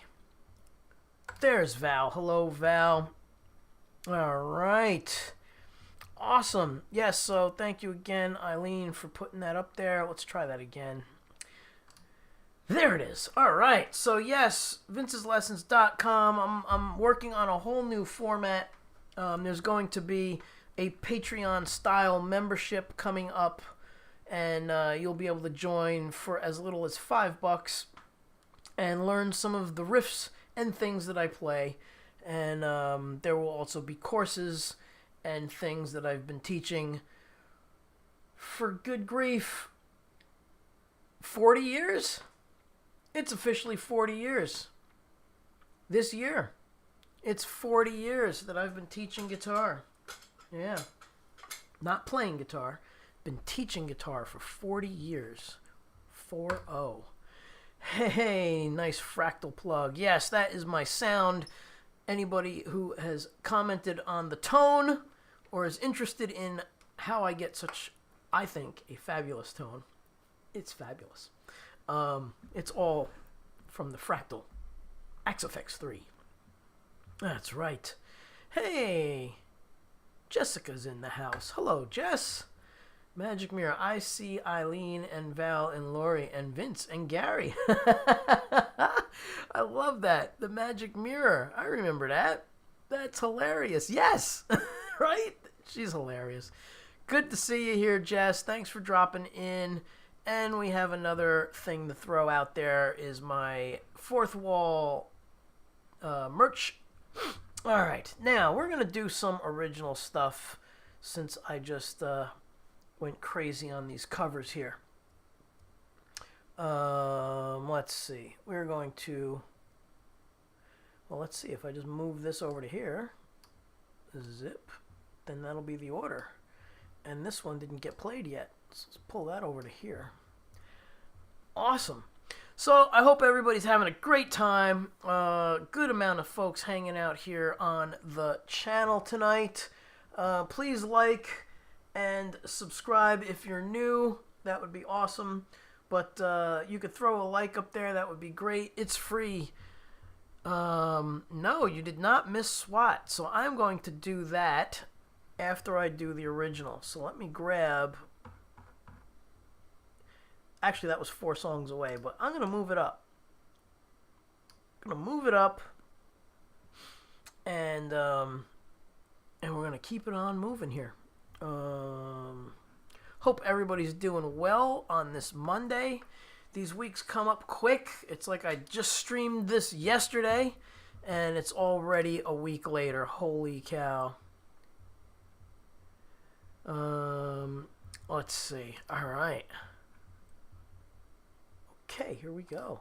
There's Val. Hello, Val. All right. Awesome. Yes, so thank you again, Eileen, for putting that up there. Let's try that again. There it is. All right. So, yes, vinceslessons.com. I'm working on a whole new format. There's going to be a Patreon-style membership coming up, and you'll be able to join for as little as $5 and learn some of the riffs and things that I play. And there will also be courses and things that I've been teaching for good grief. 40 years? It's officially 40 years. This year. It's 40 years that I've been teaching guitar. Yeah. Not playing guitar. Been teaching guitar for 40 years. 4-0. Hey, nice fractal plug. Yes, that is my sound. Anybody who has commented on the tone or is interested in how I get such, I think, a fabulous tone, it's fabulous. It's all from the Fractal Axifex 3. That's right. Hey, Jessica's in the house. Hello, Jess. Magic Mirror. I see Eileen and Val and Lori and Vince and Gary. I love that. The Magic Mirror. I remember that. That's hilarious. Yes. Right? She's hilarious. Good to see you here, Jess. Thanks for dropping in. And we have another thing to throw out there is my Fourth Wall merch. All right. Now, we're going to do some original stuff since I just went crazy on these covers here. Let's see. We're going to... Well, let's see. If I just move this over to here, zip, then that'll be the order. And this one didn't get played yet. So let's pull that over to here. Awesome. So I hope everybody's having a great time. Good amount of folks hanging out here on the channel tonight. Please like and subscribe if you're new. That would be awesome. But you could throw a like up there. That would be great. It's free. No, you did not miss SWAT. So I'm going to do that after I do the original. So let me grab... Actually, that was 4 songs away, but I'm going to move it up. I'm going to move it up and and we're going to keep it on moving here. Hope everybody's doing well on this Monday. These weeks come up quick. It's like I just streamed this yesterday, and it's already a week later. Holy cow. Let's see. All right. Okay, here we go.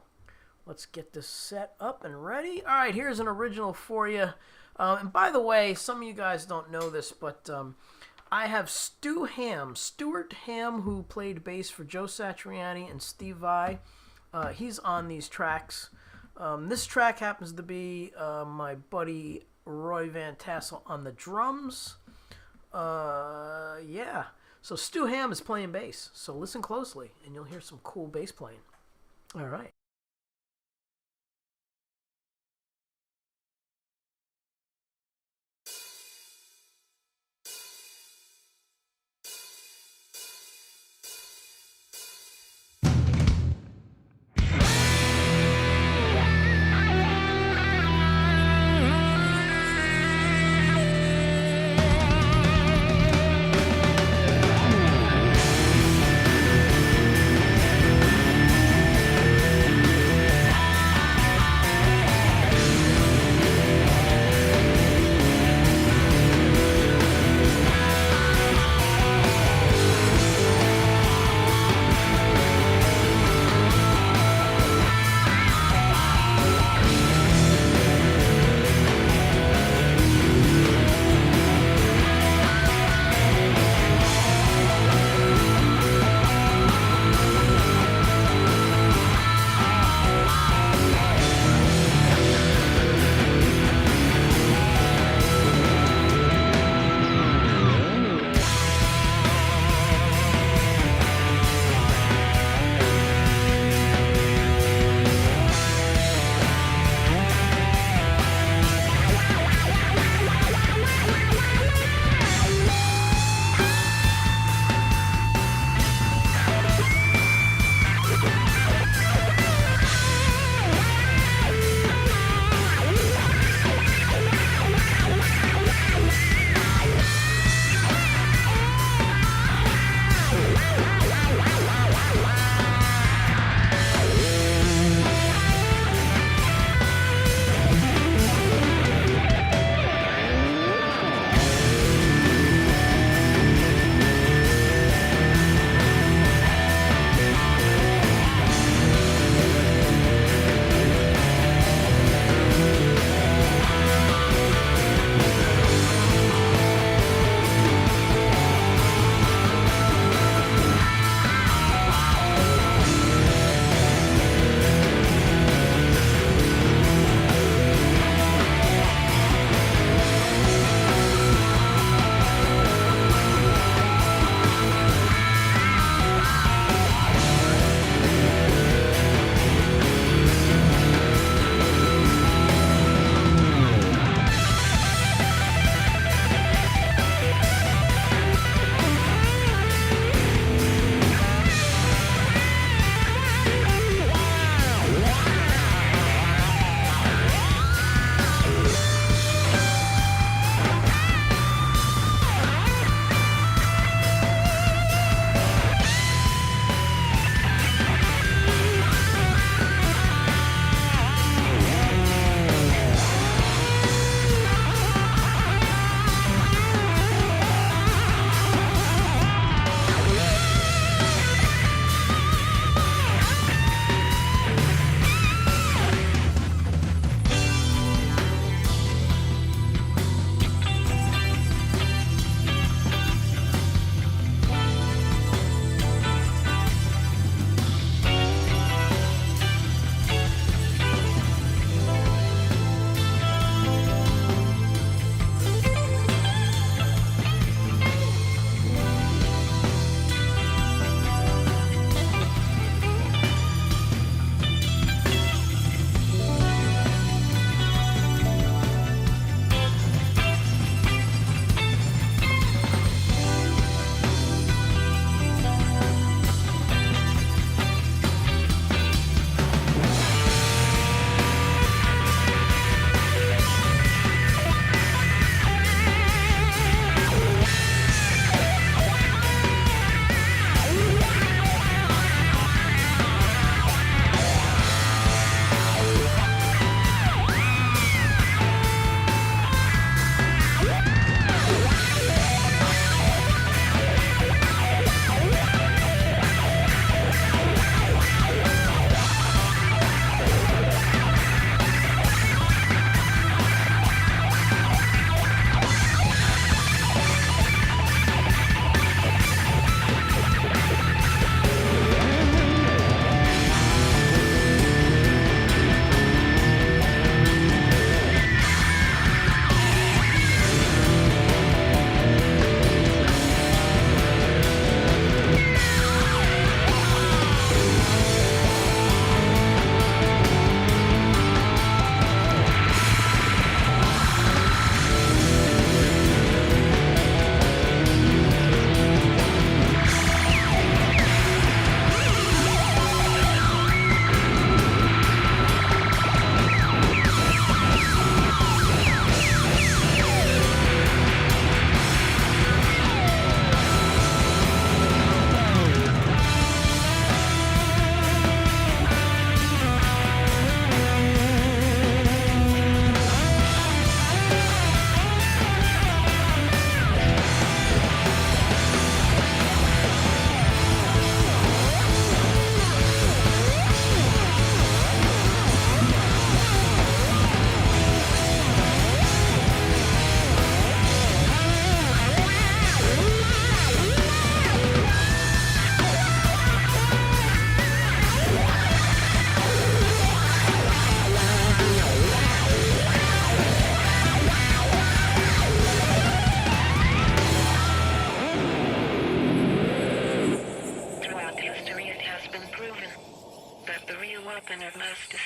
Let's get this set up and ready. All right, here's an original for you. And by the way, some of you guys don't know this, but I have Stuart Ham, who played bass for Joe Satriani and Steve Vai. He's on these tracks. This track happens to be my buddy Roy Van Tassel on the drums. Yeah. So Stu Ham is playing bass. So listen closely, and you'll hear some cool bass playing. All right.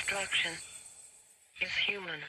destruction is human.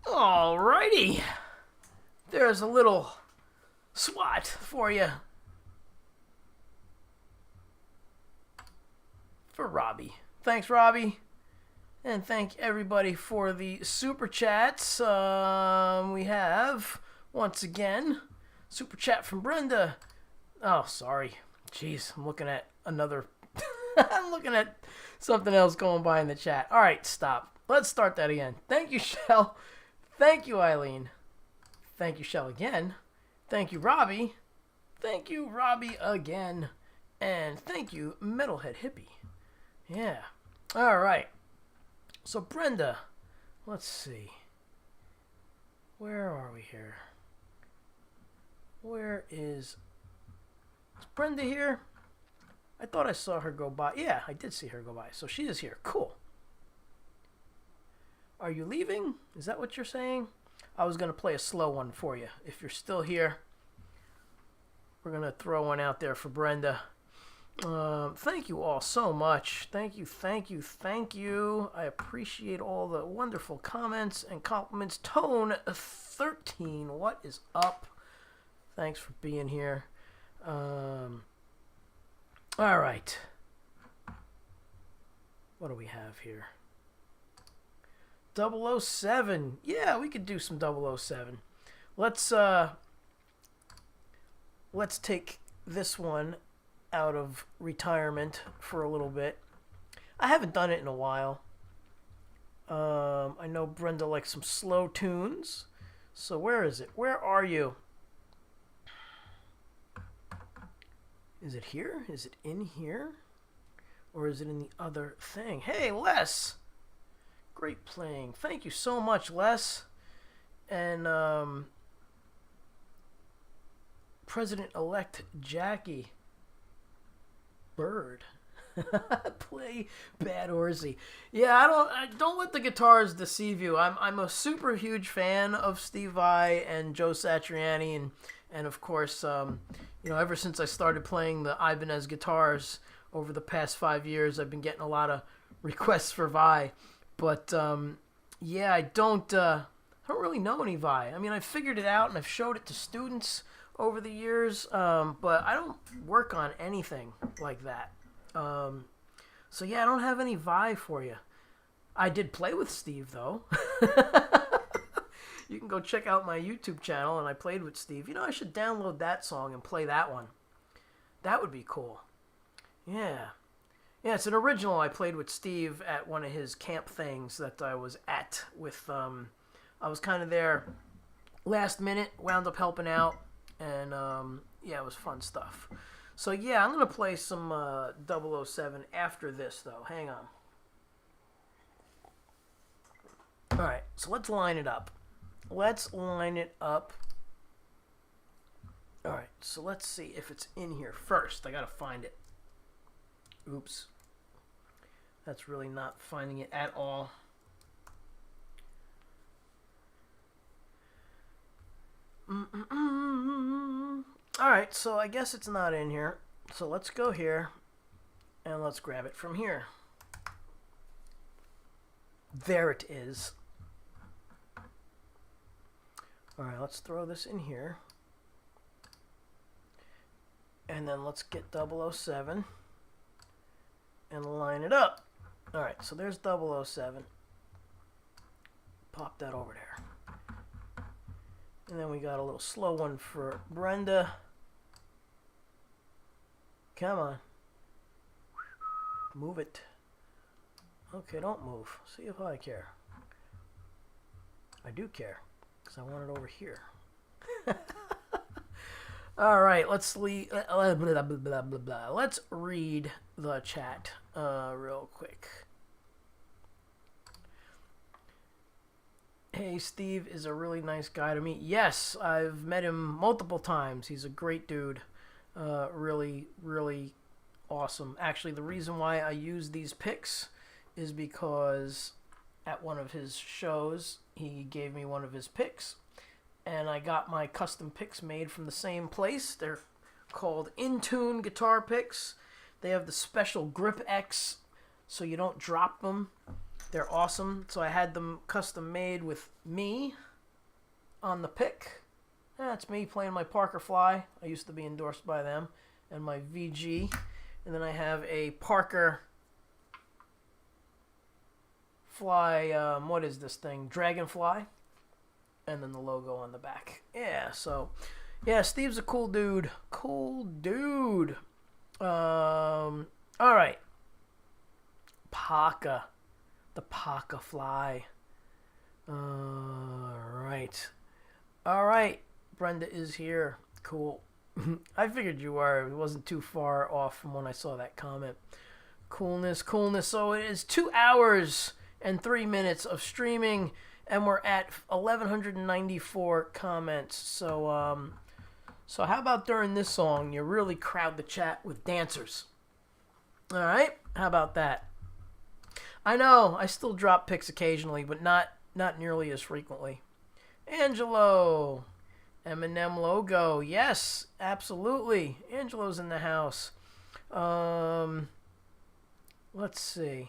Alrighty. There's a little swat for you. For Robbie. Thanks, Robbie. And thank everybody for the super chats. We have once again. Super chat from Brenda. Oh, sorry. Jeez, I'm looking at another... I'm looking at something else going by in the chat. All right, stop. Let's start that again. Thank you, Shell. Thank you, Eileen. Thank you, Shell, again. Thank you, Robbie. Thank you, Robbie, again. And thank you, Metalhead Hippie. Yeah. All right. So, Brenda, let's see. Where are we here? Where is Brenda here? I thought I saw her go by. Yeah, I did see her go by. So she is here. Cool. Are you leaving? Is that what you're saying? I was going to play a slow one for you. If you're still here, we're going to throw one out there for Brenda. Thank you all so much. Thank you, thank you, thank you. I appreciate all the wonderful comments and compliments. Tone 13, what is up? Thanks for being here. All right. What do we have here? 007. Yeah, we could do some 007. Let's take this one out of retirement for a little bit. I haven't done it in a while. I know Brenda likes some slow tunes. So where is it? Where are you? Is it here? Is it in here? Or is it in the other thing? Hey, Les! Great playing. Thank you so much, Les. And President-elect Jackie Bird. Play Bad Horsey. Yeah, I don't let the guitars deceive you. I'm a super huge fan of Steve Vai and Joe Satriani, and of course, ever since I started playing the Ibanez guitars over the past 5 years, I've been getting a lot of requests for Vai. But yeah, I don't really know any Vai. I mean, I figured it out and I've showed it to students over the years, but I don't work on anything like that. So yeah, I don't have any Vai for you. I did play with Steve though. You can go check out my YouTube channel, and I played with Steve. I should download that song and play that one. That would be cool. Yeah. Yeah, it's an original I played with Steve at one of his camp things that I was at with, I was kind of there last minute, wound up helping out, and yeah, it was fun stuff. So yeah, I'm going to play some 007 after this though. Hang on. Alright, so let's line it up. Let's line it up. Alright, so let's see if it's in here first. I got to find it. Oops. That's really not finding it at all. Alright, so I guess it's not in here. So let's go here and let's grab it from here. There it is. Alright, let's throw this in here. And then let's get 007 and line it up. Alright, so there's 007. Pop that over there. And then we got a little slow one for Brenda. Come on. Move it. Okay, don't move. See if I care. I do care, because I want it over here. Alright, let's leave, blah, blah, blah, blah, blah. Let's read the chat real quick. Hey, Steve is a really nice guy to meet. Yes, I've met him multiple times. He's a great dude. Really, really awesome. Actually, the reason why I use these picks is because at one of his shows, he gave me one of his picks. And I got my custom picks made from the same place. They're called In Tune guitar picks. They have the special Grip X, so you don't drop them. They're awesome. So I had them custom made with me on the pick. That's me playing my Parker Fly. I used to be endorsed by them. And my VG. And then I have a Parker Fly, what is this thing? Dragonfly. and then the logo on the back. Yeah, so yeah, Steve's a cool dude. Cool dude. All right. Paca. The Paca fly. All right. All right. Brenda is here. Cool. I figured you were. It wasn't too far off from when I saw that comment. Coolness, coolness. So it is 2 hours and 3 minutes of streaming, and we're at 1,194 comments. So how about during this song you really crowd the chat with dancers? All right. How about that? I know I still drop pics occasionally, but not nearly as frequently. Angelo. Eminem logo. Yes, absolutely. Angelo's in the house. Let's see.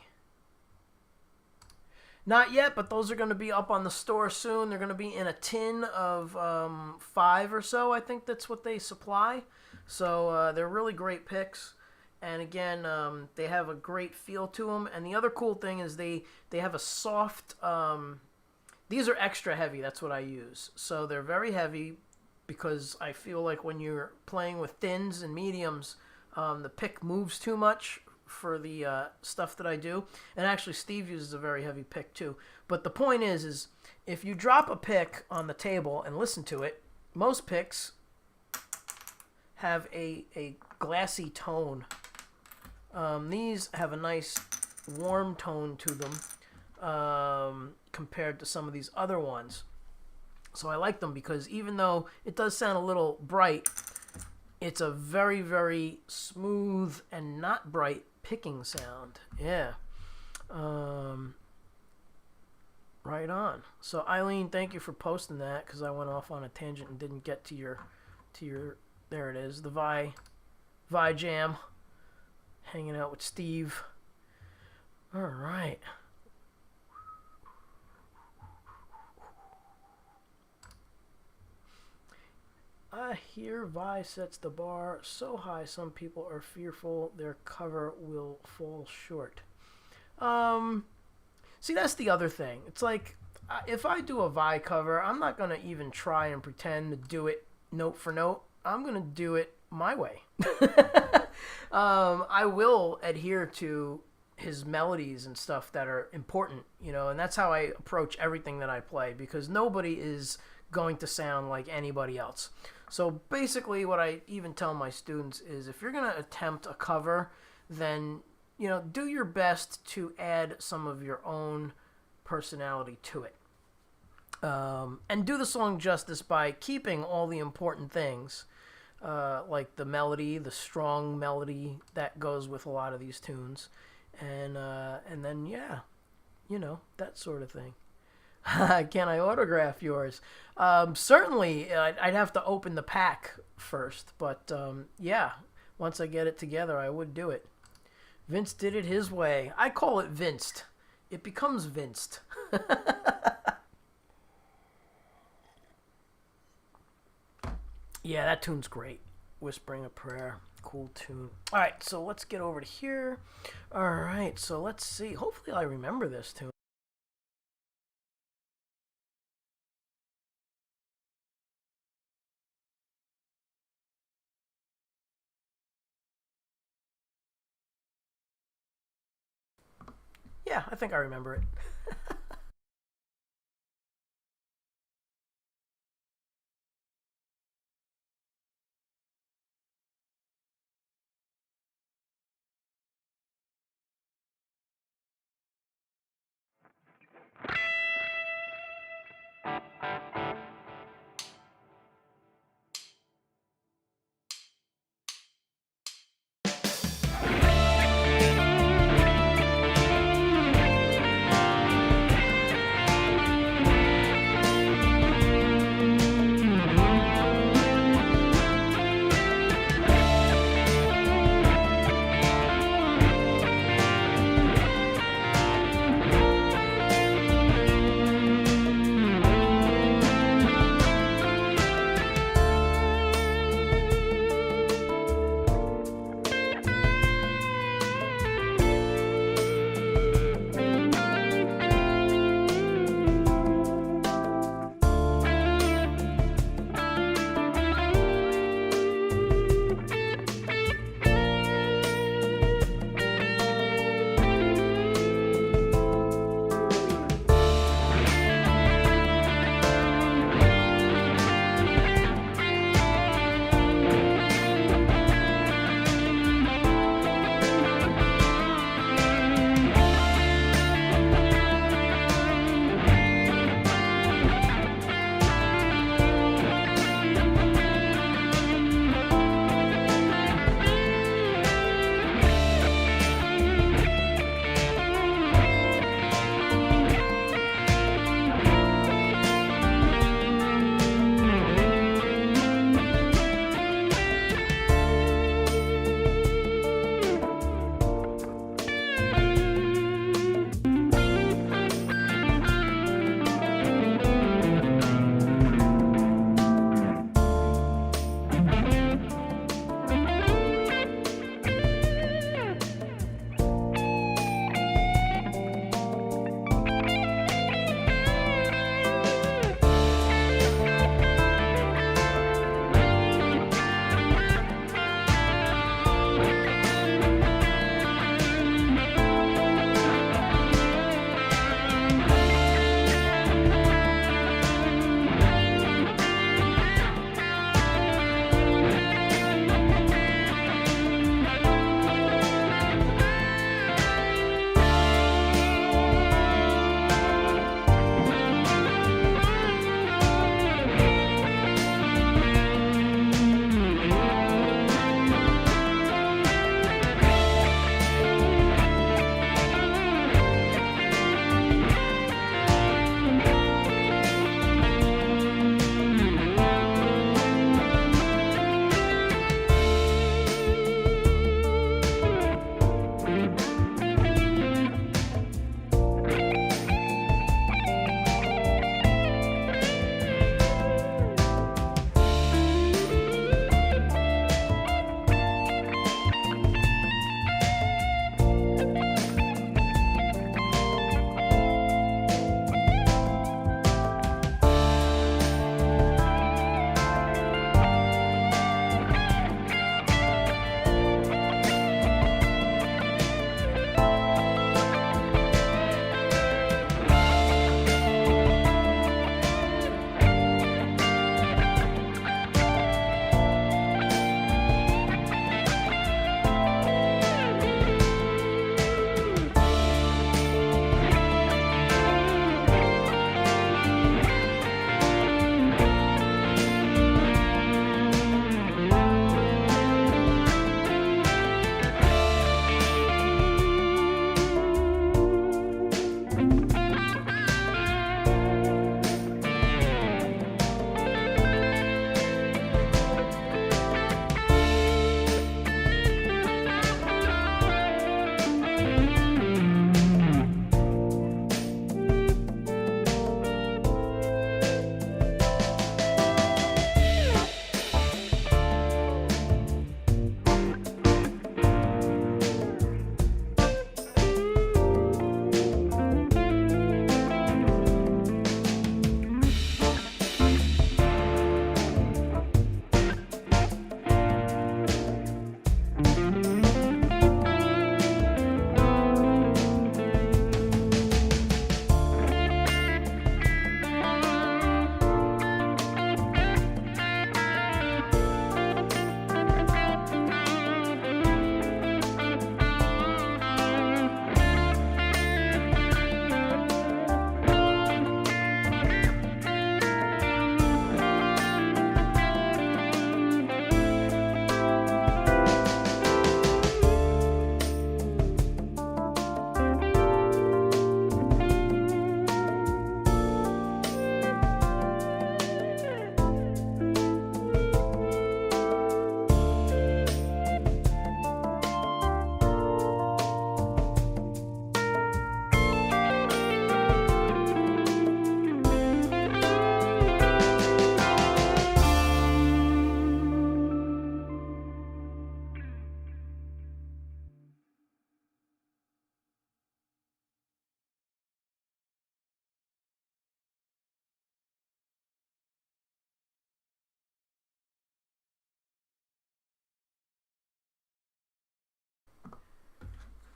Not yet, but those are going to be up on the store soon. They're going to be in a tin of 5 or so. I think that's what they supply. So they're really great picks. And again, they have a great feel to them. And the other cool thing is they have a soft... these are extra heavy. That's what I use. So they're very heavy because I feel like when you're playing with thins and mediums, the pick moves too much for the stuff that I do. And actually, Steve uses a very heavy pick too. But the point is if you drop a pick on the table and listen to it, most picks have a glassy tone. These have a nice warm tone to them compared to some of these other ones. So I like them because even though it does sound a little bright, it's a very, very smooth and not bright picking sound. Yeah. Right on. So Eileen, thank you for posting that because I went off on a tangent and didn't get to your there it is, the Vi Jam. Hanging out with Steve. All right. I hear Vi sets the bar so high some people are fearful their cover will fall short. See, that's the other thing. It's like, if I do a Vi cover, I'm not going to even try and pretend to do it note for note. I'm going to do it my way. I will adhere to his melodies and stuff that are important, and that's how I approach everything that I play, because nobody is going to sound like anybody else. So basically what I even tell my students is if you're going to attempt a cover, then, do your best to add some of your own personality to it. And do the song justice by keeping all the important things, like the melody, the strong melody that goes with a lot of these tunes. And then, yeah, that sort of thing. Can I autograph yours? Certainly, I'd have to open the pack first. But, yeah, once I get it together, I would do it. Vince did it his way. I call it Vinced. It becomes Vinced. Yeah, that tune's great. Whispering a Prayer. Cool tune. All right, so let's get over to here. All right, so let's see. Hopefully I remember this tune. Yeah, I think I remember it.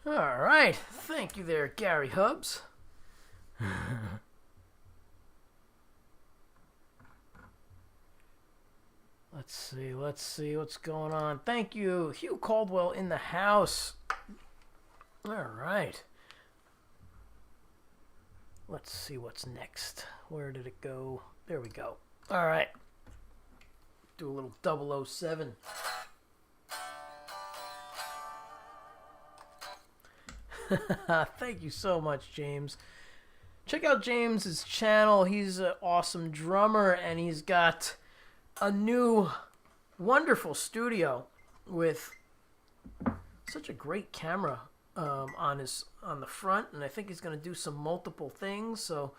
All right. Thank you there, Gary Hubbs. Let's see what's going on. Thank you, Hugh Caldwell in the house. All right. Let's see what's next. Where did it go? There we go. All right. Do a little 007. Thank you so much, James. Check out James's channel. He's an awesome drummer, and he's got a new wonderful studio with such a great camera on the front, and I think he's going to do some multiple things. So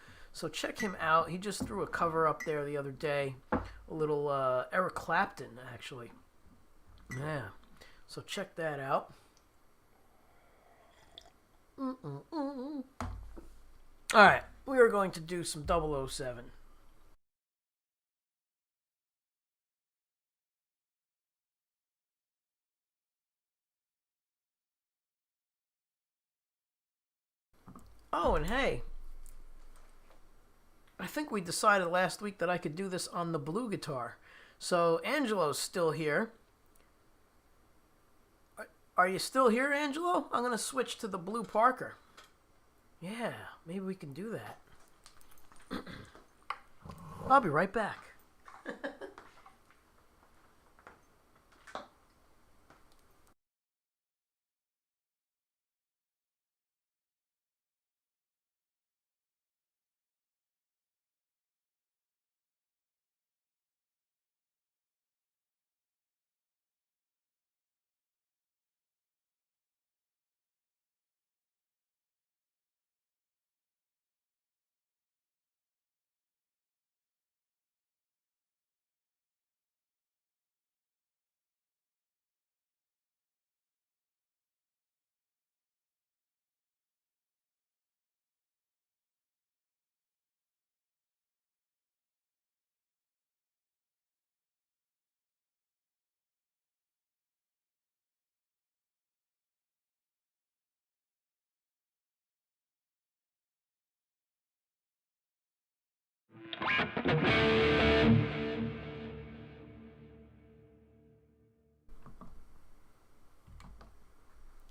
check him out. He just threw a cover up there the other day, a little Eric Clapton actually. Yeah. So check that out. All right, we are going to do some 007. Oh, and hey, I think we decided last week that I could do this on the blue guitar. So Angelo's still here. Are you still here, Angelo? I'm going to switch to the blue Parker. Yeah, maybe we can do that. I'll be right back.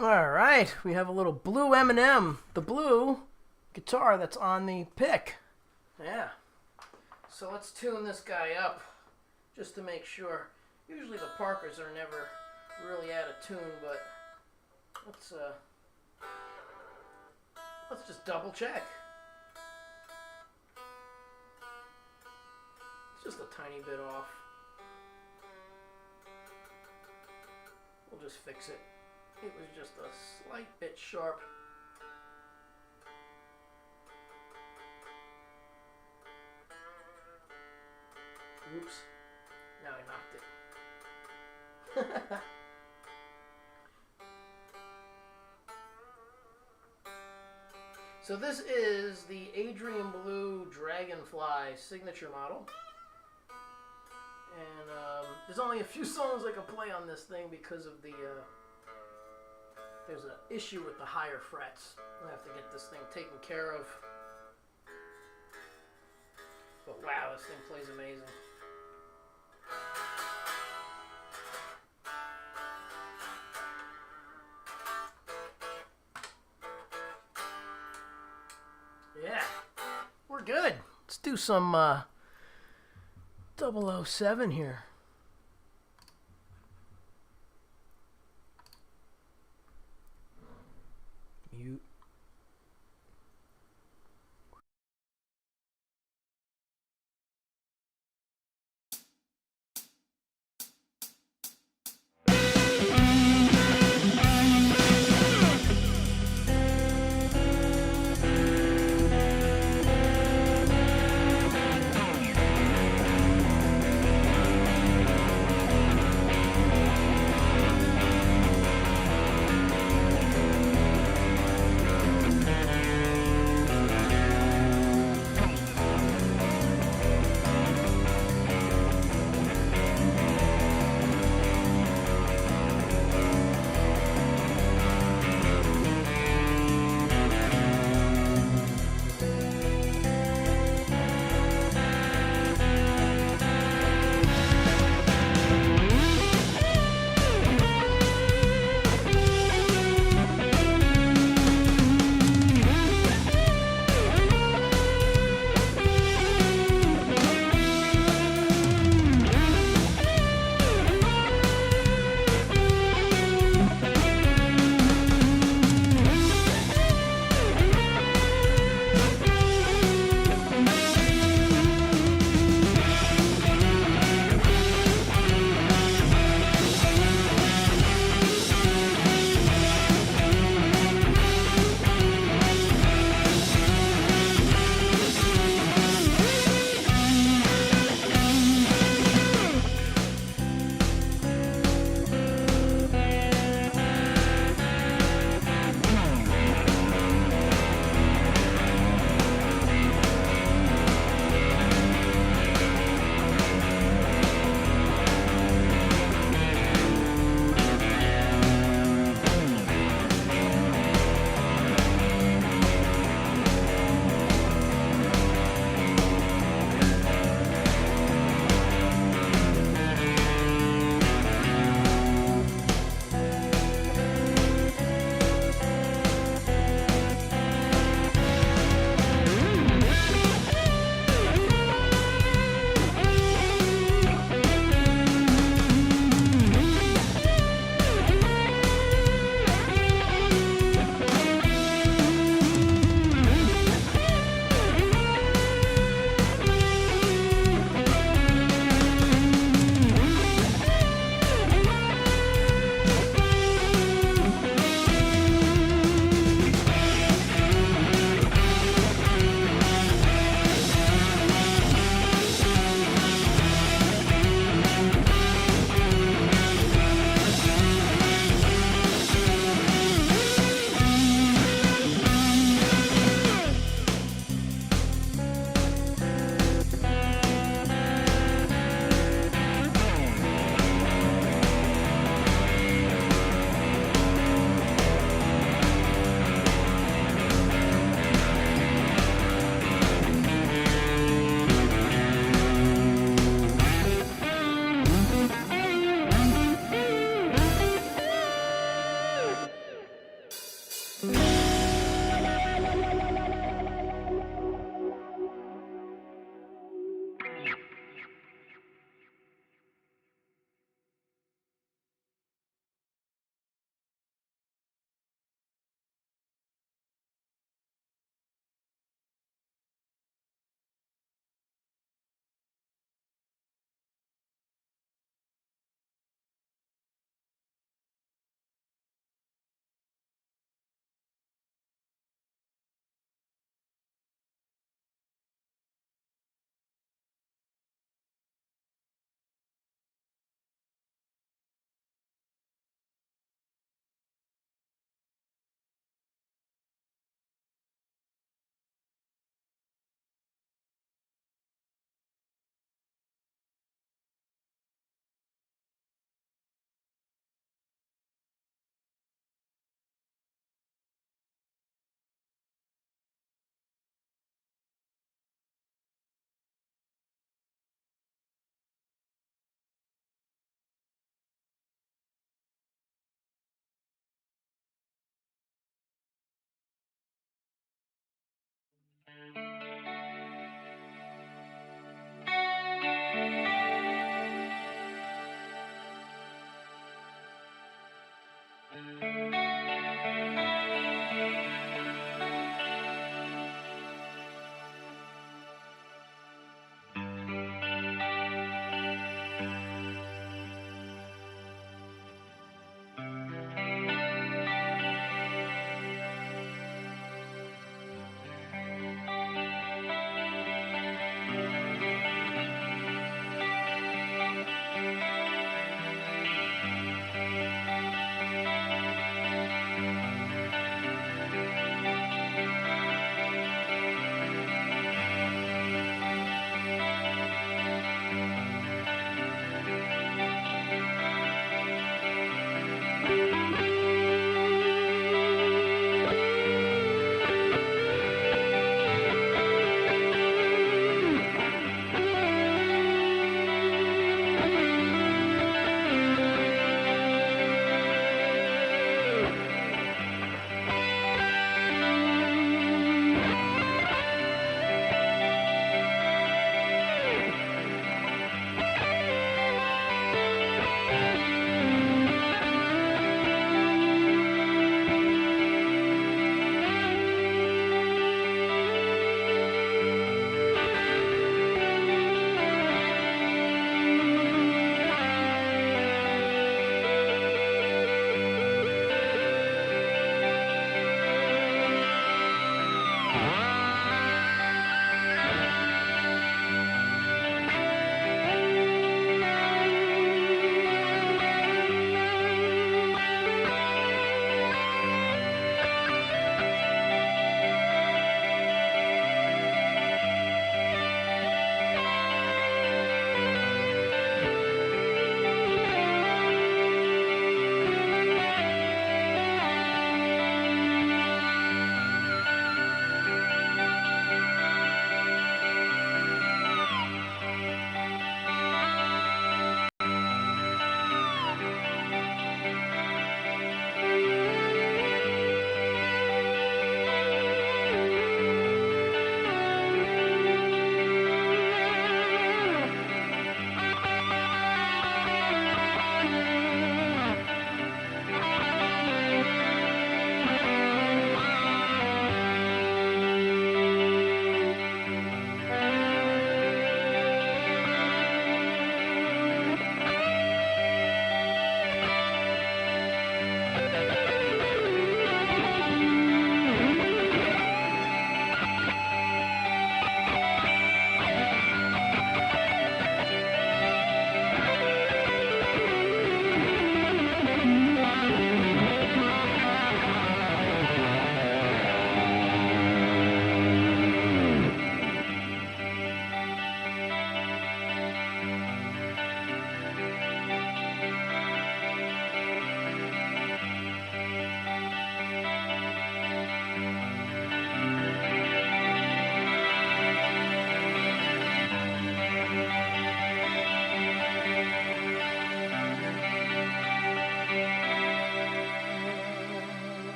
All right, we have a little blue M&M, the blue guitar that's on the pick. Yeah. So let's tune this guy up just to make sure. Usually the Parkers are never really out of tune, but let's just double check. It's just a tiny bit off. We'll just fix it. It was just a slight bit sharp. Oops. Now I knocked it. So this is the Adrian Blue Dragonfly signature model. And there's only a few songs I can play on this thing because of the... there's an issue with the higher frets. I'll have to get this thing taken care of. But wow, this thing plays amazing. Yeah, we're good. Let's do some 007 here. Mute.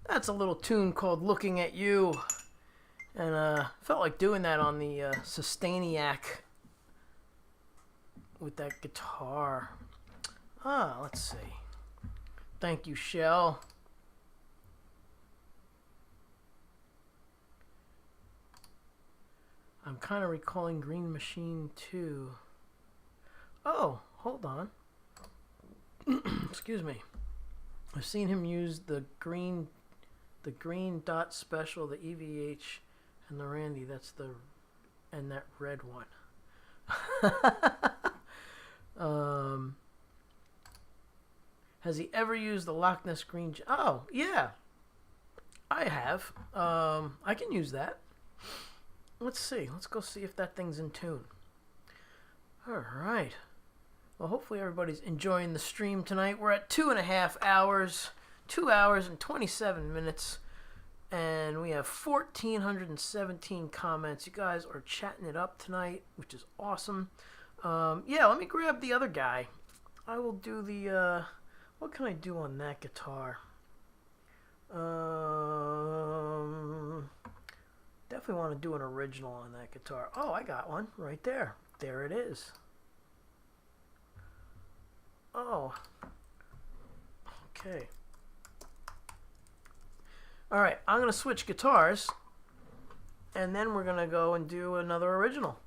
That's a little tune called Looking at You. And felt like doing that on the Sustainiac with that guitar. Let's see. Thank you, Shell. I'm kind of recalling Green Machine too. Oh, hold on. Excuse me. I've seen him use the green dot special, the EVH, and the Randy. And that red one. Has he ever used the Loch Ness green? Oh, yeah, I have. I can use that. Let's see. Let's go see if that thing's in tune. All right. Well, hopefully everybody's enjoying the stream tonight. We're at 2.5 hours, 2 hours and 27 minutes, and we have 1,417 comments. You guys are chatting it up tonight, which is awesome. Yeah, let me grab the other guy. I will do the, what can I do on that guitar? Definitely want to do an original on that guitar. Oh, I got one right there. There it is. Oh. Okay. All right, I'm going to switch guitars, and then we're going to go and do another original.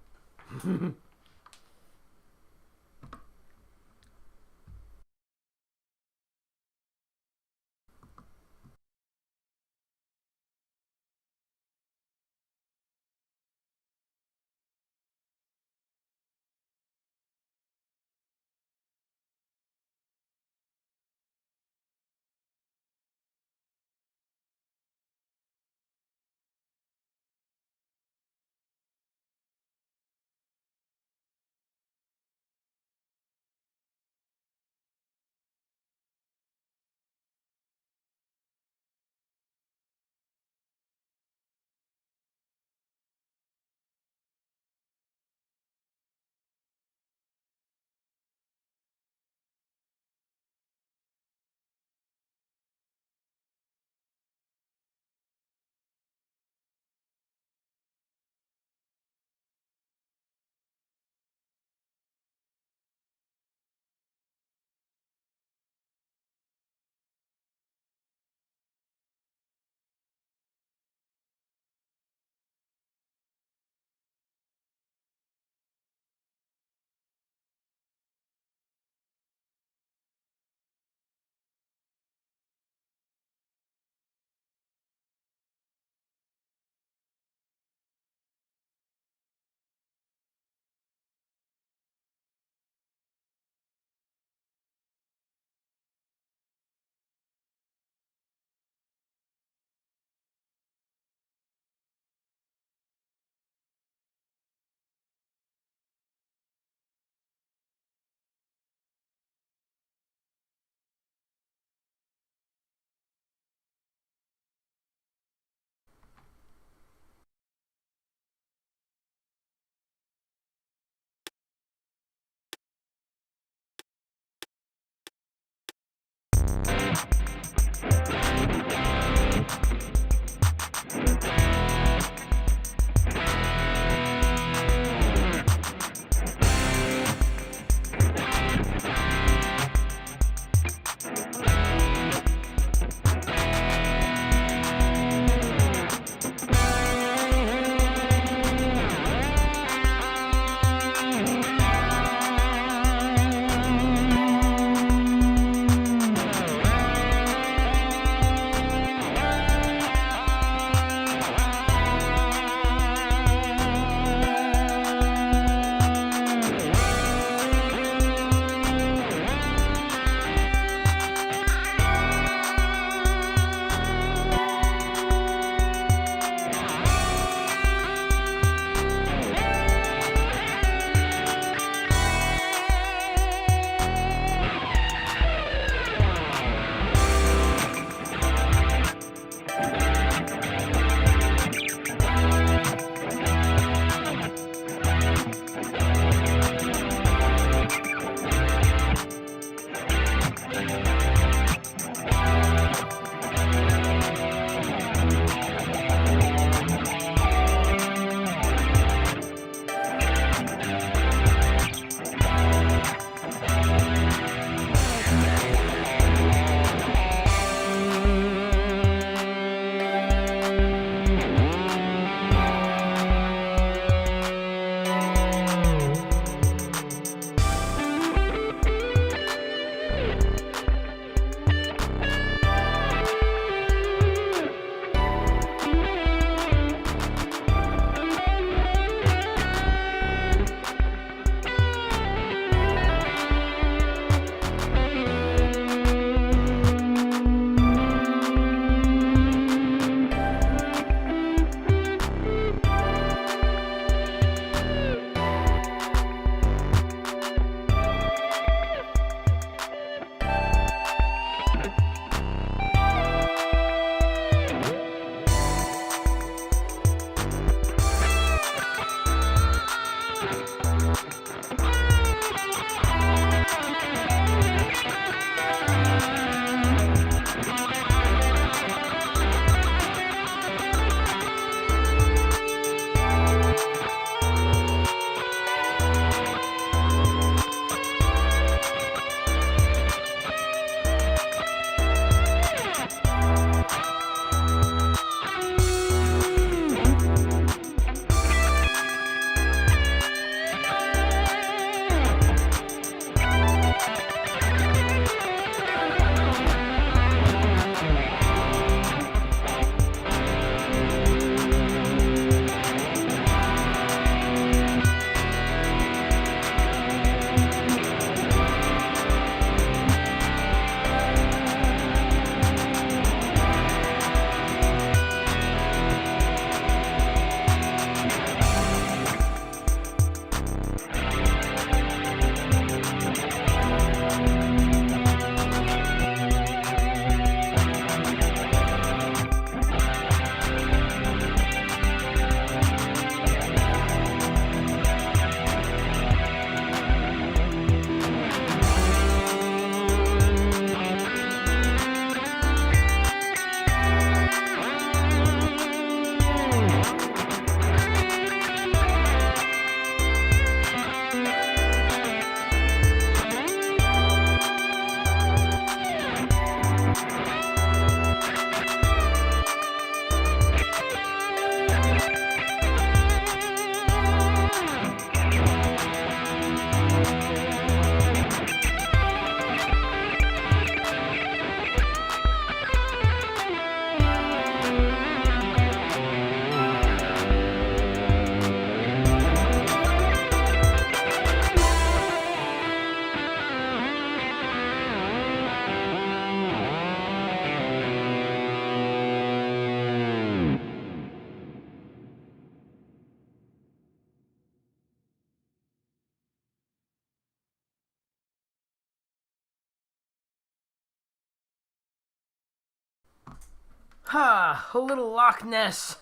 Ha! A little Loch Ness.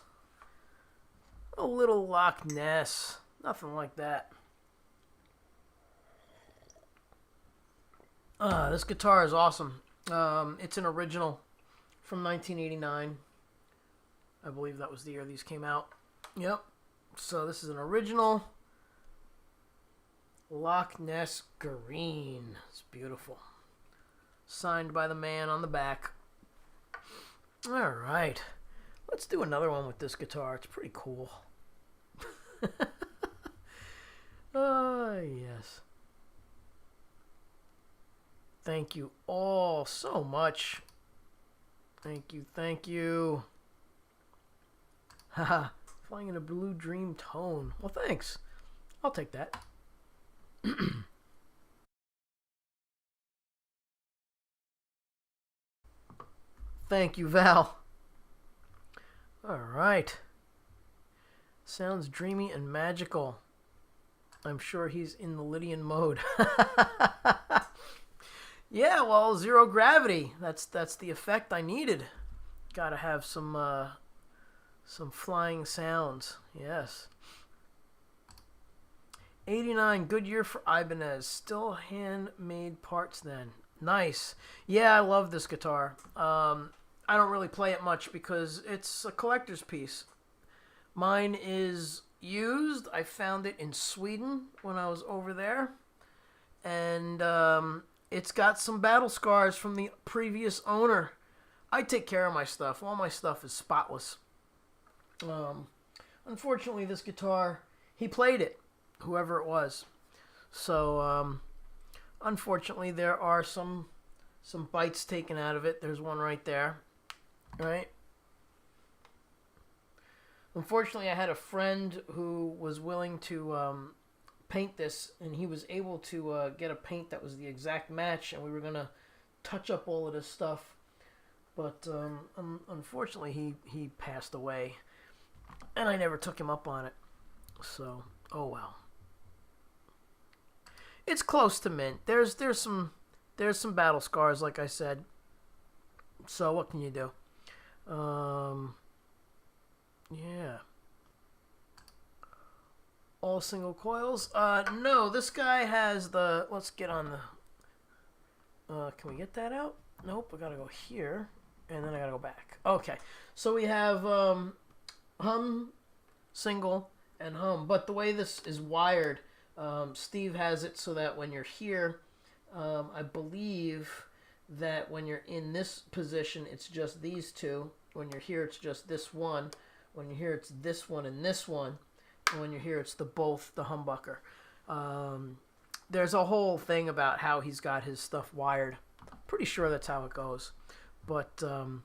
A little Loch Ness. Nothing like that. This guitar is awesome. It's an original from 1989. I believe that was the year these came out. Yep. So this is an original Loch Ness green. It's beautiful. Signed by the man on the back. All right. Let's do another one with this guitar. It's pretty cool. Yes. Thank you all so much. Thank you, thank you. Haha, flying in a blue dream tone. Well, thanks. I'll take that. Thank you, Val. All right. Sounds dreamy and magical. I'm sure he's in the Lydian mode. Yeah, well, zero gravity. That's the effect I needed. Got to have some flying sounds. Yes. 89, good year for Ibanez. Still handmade parts then. Nice. Yeah, I love this guitar. I don't really play it much because it's a collector's piece. Mine is used. I found it in Sweden when I was over there. And it's got some battle scars from the previous owner. I take care of my stuff. All my stuff is spotless. Unfortunately, this guitar, he played it, whoever it was. So, unfortunately, there are some bites taken out of it. There's one right there. Right? Unfortunately, I had a friend who was willing to paint this, and he was able to get a paint that was the exact match, and we were going to touch up all of this stuff. But unfortunately, he passed away, and I never took him up on it. So, oh well. It's close to mint. There's some battle scars, like I said. So what can you do? Yeah. All single coils? No, this guy has the... Let's get on the... can we get that out? Nope, I gotta go here, and then I gotta go back. Okay, so we have hum, single, and hum. But the way this is wired, Steve has it so that when you're here, I believe that when you're in this position, it's just these two. When you're here, it's just this one. When you're here, it's this one and this one. And when you're here, it's both the humbucker. There's a whole thing about how he's got his stuff wired. Pretty sure that's how it goes. But I'm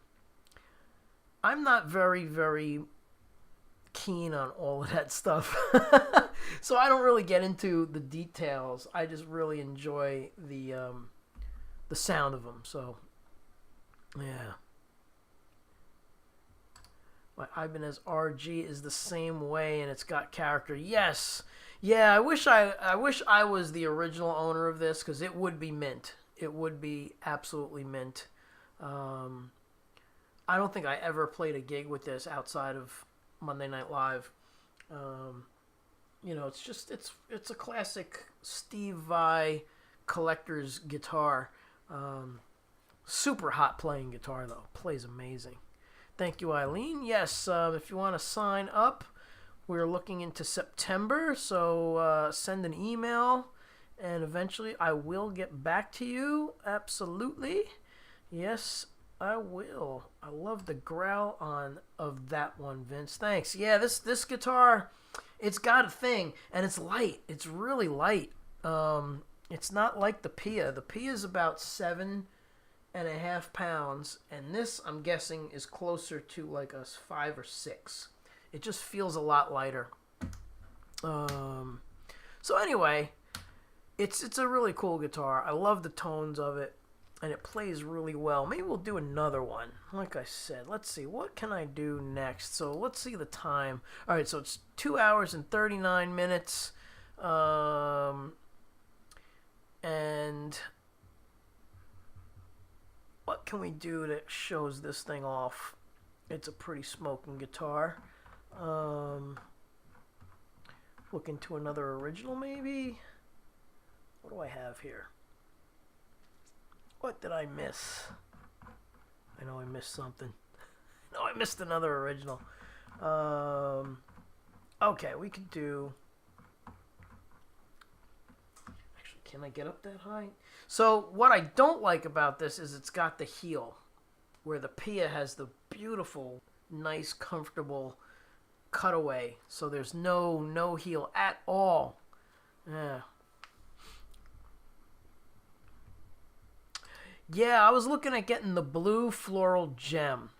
not very, very keen on all of that stuff. So I don't really get into the details. I just really enjoy the sound of them. So, yeah. My Ibanez RG is the same way, and it's got character. Yes, yeah. I wish I was the original owner of this, because it would be mint. It would be absolutely mint. I don't think I ever played a gig with this outside of Monday Night Live. You know, it's a classic Steve Vai collector's guitar. Super hot playing guitar though. Plays amazing. Thank you, Eileen. Yes, if you want to sign up, we're looking into September, so send an email, and eventually I will get back to you. Absolutely. Yes, I will. I love the growl on of that one, Vince. Thanks. Yeah, this guitar, it's got a thing, and it's light. It's really light. It's not like the Pia. The Pia is about 7.5 pounds, and this, I'm guessing, is closer to like a 5 or 6. It just feels a lot lighter. So anyway, it's a really cool guitar. I love the tones of it, and it plays really well. Maybe we'll do another one. Like I said, let's see, what can I do next? So let's see the time. All right, so it's 2 hours and 39 minutes. And what can we do that shows this thing off? It's a pretty smoking guitar. Looking to another original, maybe? What do I have here? What did I miss? I know I missed something. No, I missed another original. Okay, we could do... Actually, can I get up that high? So, what I don't like about this is it's got the heel, where the Pia has the beautiful, nice, comfortable cutaway. So there's no heel at all. Yeah. Yeah, I was looking at getting the blue floral gem.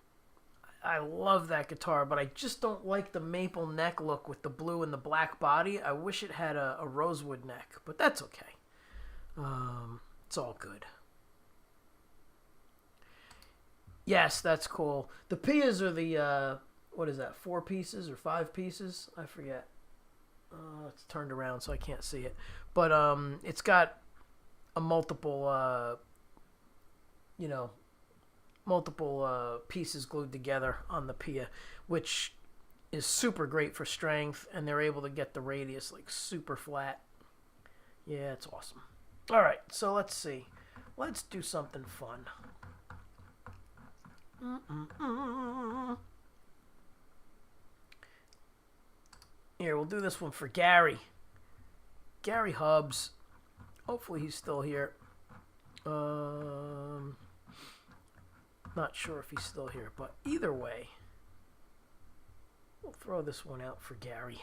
I love that guitar, but I just don't like the maple neck look with the blue and the black body. I wish it had a rosewood neck, but that's okay. It's all good. Yes, that's cool. The Pias are the, what is that, 4 pieces or 5 pieces? I forget. It's turned around so I can't see it. But it's got a multiple pieces glued together on the Pia, which is super great for strength, and they're able to get the radius like super flat. Yeah, it's awesome. All right, so let's see. Let's do something fun. Here, we'll do this one for Gary. Gary Hubbs. Hopefully he's still here. Not sure if he's still here, but either way, we'll throw this one out for Gary.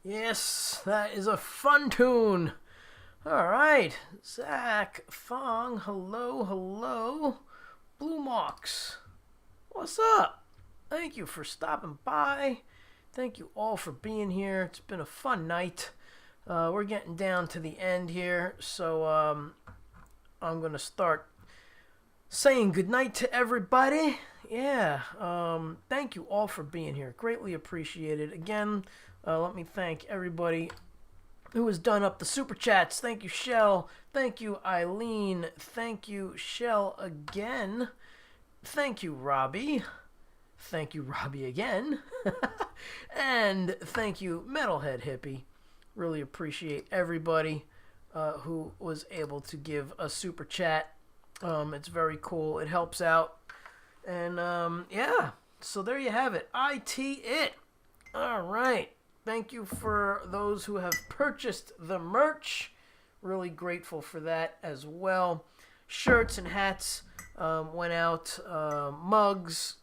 Yes, that is a fun tune. All right, Zach, Fong, hello, hello. Blue Mox, what's up? Thank you for stopping by. Thank you all for being here. It's been a fun night. We're getting down to the end here, so I'm going to start saying goodnight to everybody. Yeah, thank you all for being here. Greatly appreciated. Again, let me thank everybody who has done up the super chats. Thank you, Shell. Thank you, Eileen. Thank you, Shell, again. Thank you, Robbie. Thank you, Robbie, again. And thank you, Metalhead Hippie. Really appreciate everybody who was able to give a super chat. It's very cool. It helps out. And yeah, so there you have it. IT. All right. Thank you for those who have purchased the merch. Really grateful for that as well. Shirts and hats went out. Mugs.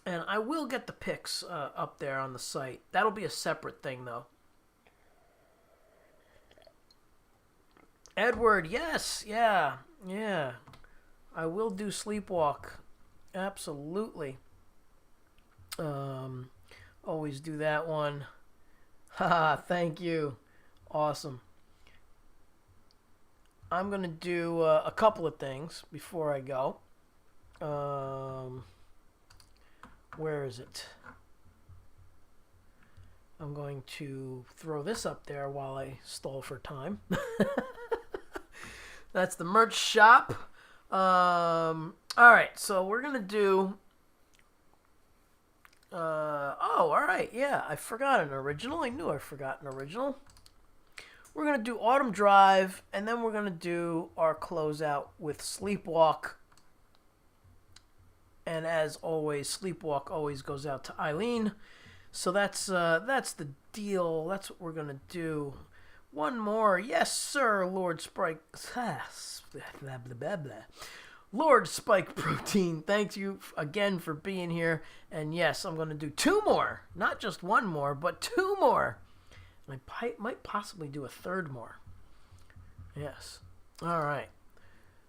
And I will get the pics up there on the site. That'll be a separate thing, though. Edward, yes. Yeah. I will do Sleepwalk. Absolutely. Always do that one. Haha, thank you. Awesome. I'm going to do a couple of things before I go. Where is it? I'm going to throw this up there while I stall for time. That's the merch shop. All right, so we're going to do... all right, yeah, I forgot an original. I knew I forgot an original. We're going to do Autumn Drive, and then we're going to do our closeout with Sleepwalk. And as always, Sleepwalk always goes out to Eileen. So that's the deal. That's what we're going to do. One more. Yes, sir, Lord Spike. Blah, blah, blah, blah. Lord Spike Protein, thanks you again for being here. And yes, I'm going to do two more. Not just one more, but two more. I might possibly do a third more. Yes. All right.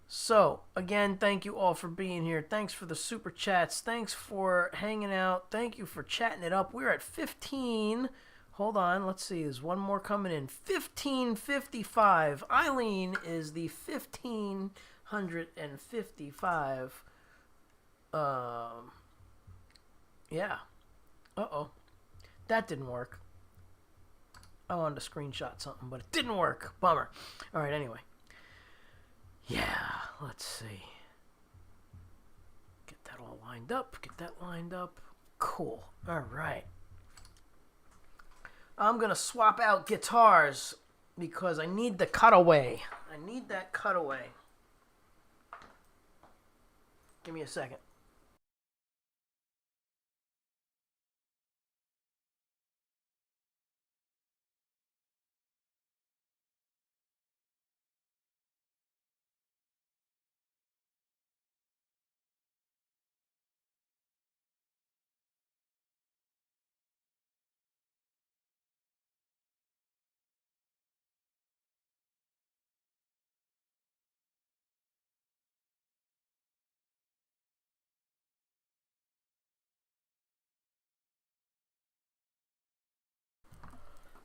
So, again, thank you all for being here. Thanks for the super chats. Thanks for hanging out. Thank you for chatting it up. We're at 15. Hold on. Let's see. There's one more coming in. 1555. Eileen is the 1555. Yeah. Uh-oh. That didn't work. I wanted to screenshot something, but it didn't work. Bummer. All right, anyway. Yeah, let's see. Get that all lined up. Cool. All right. I'm going to swap out guitars because I need the cutaway. I need that cutaway. Give me a second.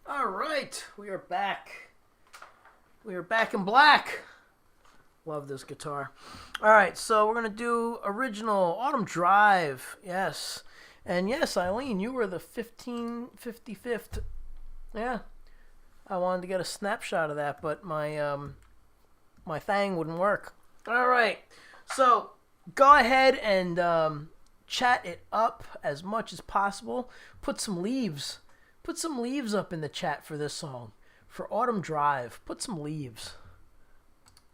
All right, we are back. We are back in black. Love this guitar. All right, so we're going to do original Autumn Drive. Yes. And yes, Eileen, you were the 1555th. Yeah. I wanted to get a snapshot of that, but my my thing wouldn't work. All right. So, go ahead and chat it up as much as possible. Put some leaves up in the chat for this song. For Autumn Drive, put some leaves.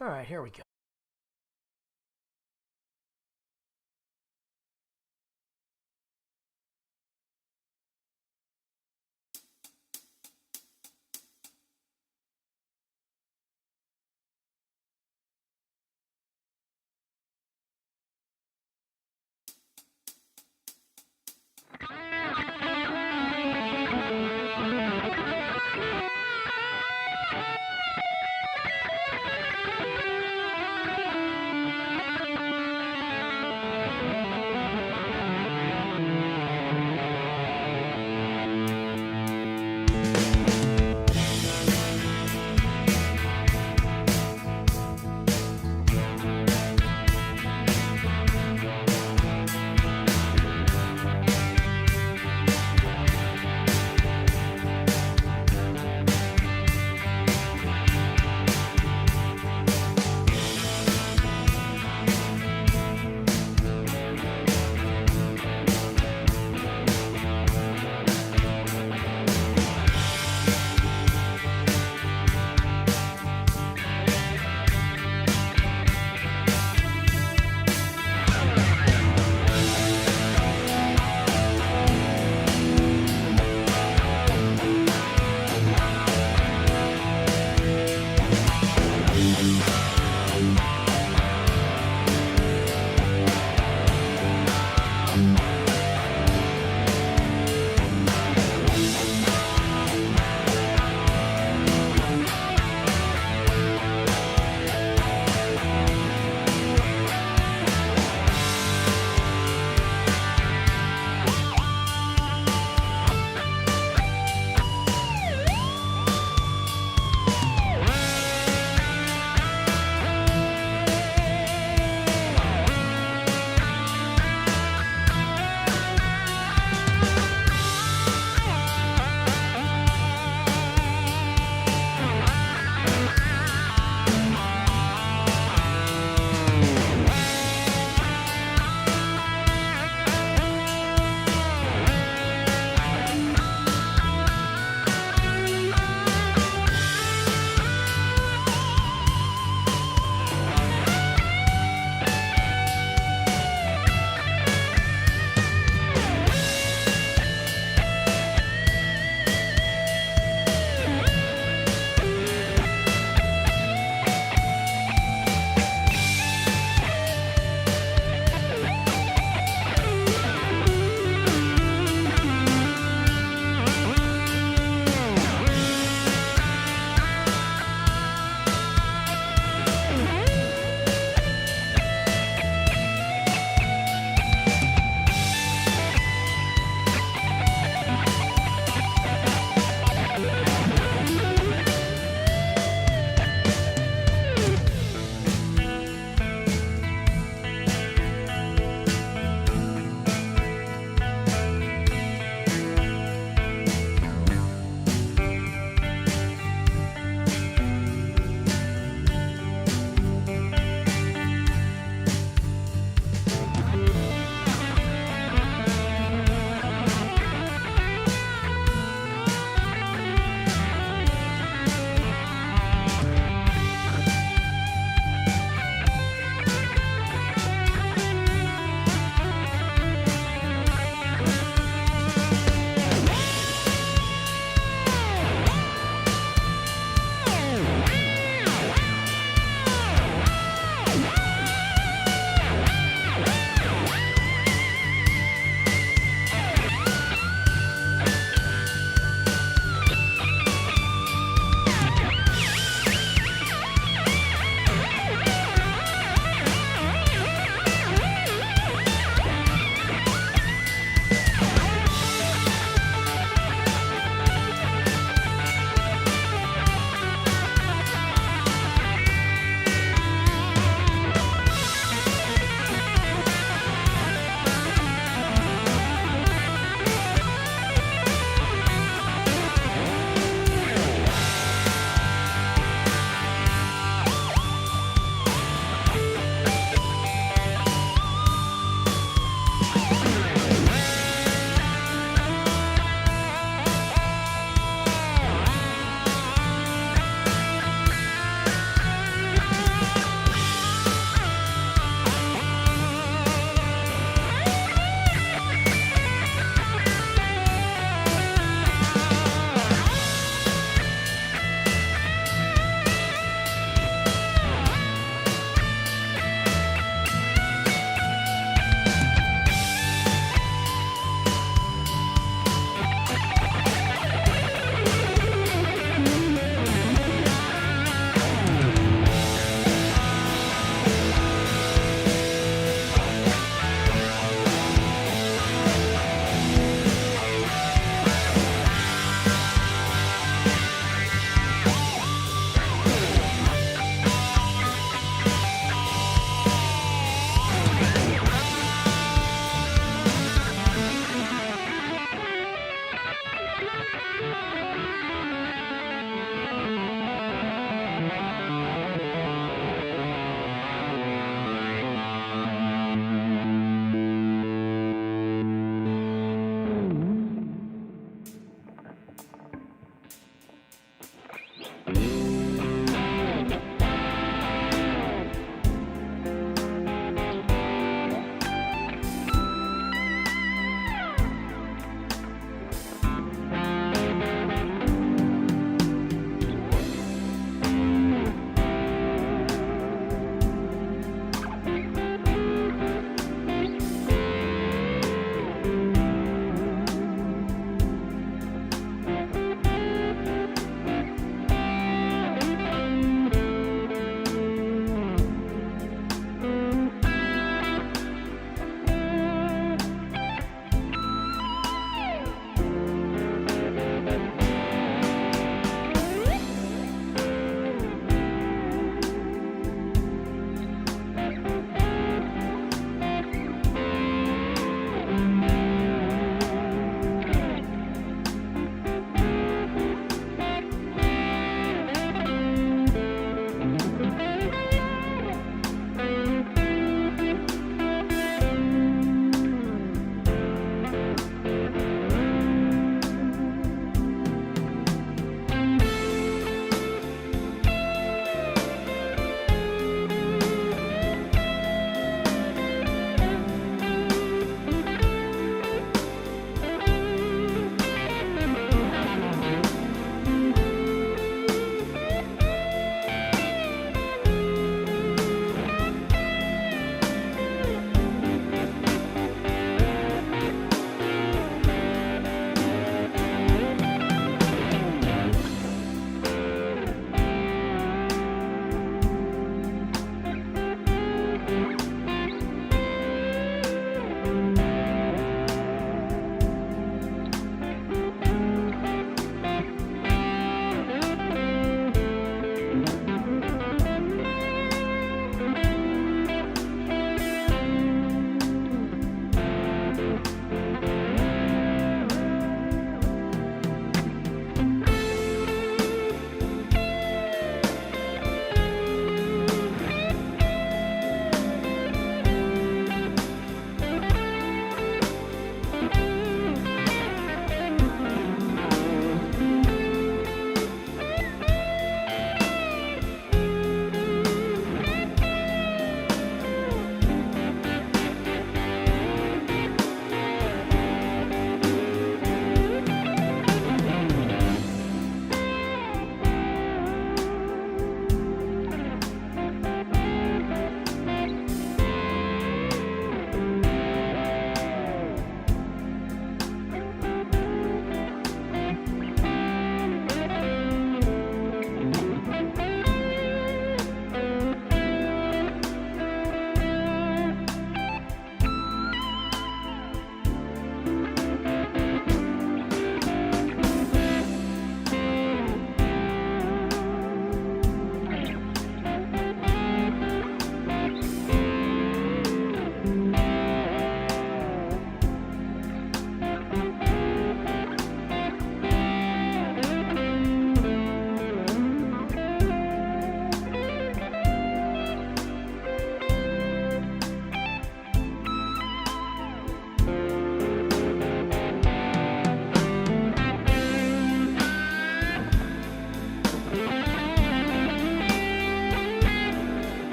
All right, here we go.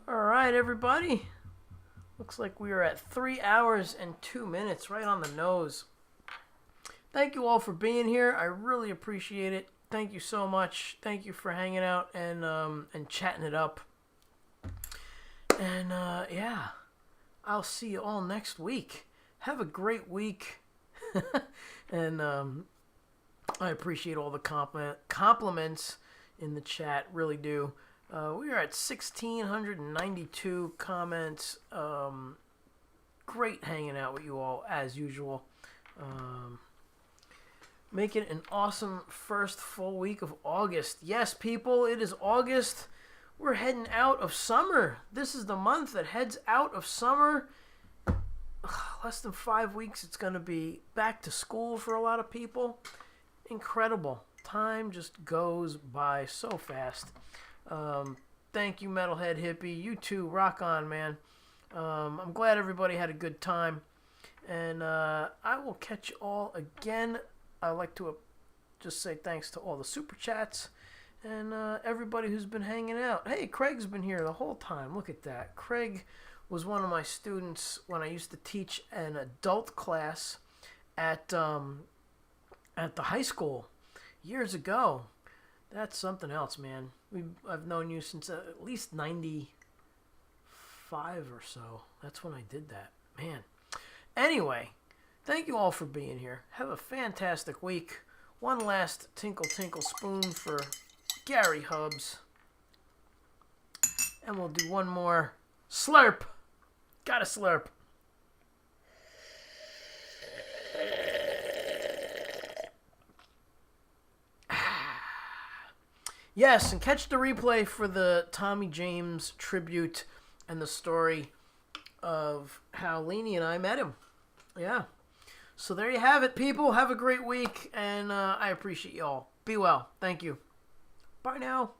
All right, everybody. Looks like we are at 3 hours and 2 minutes, right on the nose. Thank you all for being here. I really appreciate it. Thank you so much. Thank you for hanging out and chatting it up. And yeah, I'll see you all next week. Have a great week. And I appreciate all the compliments in the chat. Really do. We are at 1,692 comments. Great hanging out with you all, as usual. Make it an awesome first full week of August. Yes, people, it is August. We're heading out of summer. This is the month that heads out of summer. Less than 5 weeks, it's going to be back to school for a lot of people. Incredible. Time just goes by so fast. Thank you, Metalhead Hippie. You too. Rock on, man. I'm glad everybody had a good time. And I will catch you all again. I'd like to just say thanks to all the super chats and everybody who's been hanging out. Hey, Craig's been here the whole time. Look at that. Craig was one of my students when I used to teach an adult class at the high school years ago. That's something else, man. I've known you since at least 95 or so. That's when I did that. Man. Anyway, thank you all for being here. Have a fantastic week. One last tinkle tinkle spoon for Gary Hubs. And we'll do one more slurp. Gotta slurp. Yes, and catch the replay for the Tommy James tribute and the story of how Leanie and I met him. Yeah. So there you have it, people. Have a great week, and I appreciate you all. Be well. Thank you. Bye now.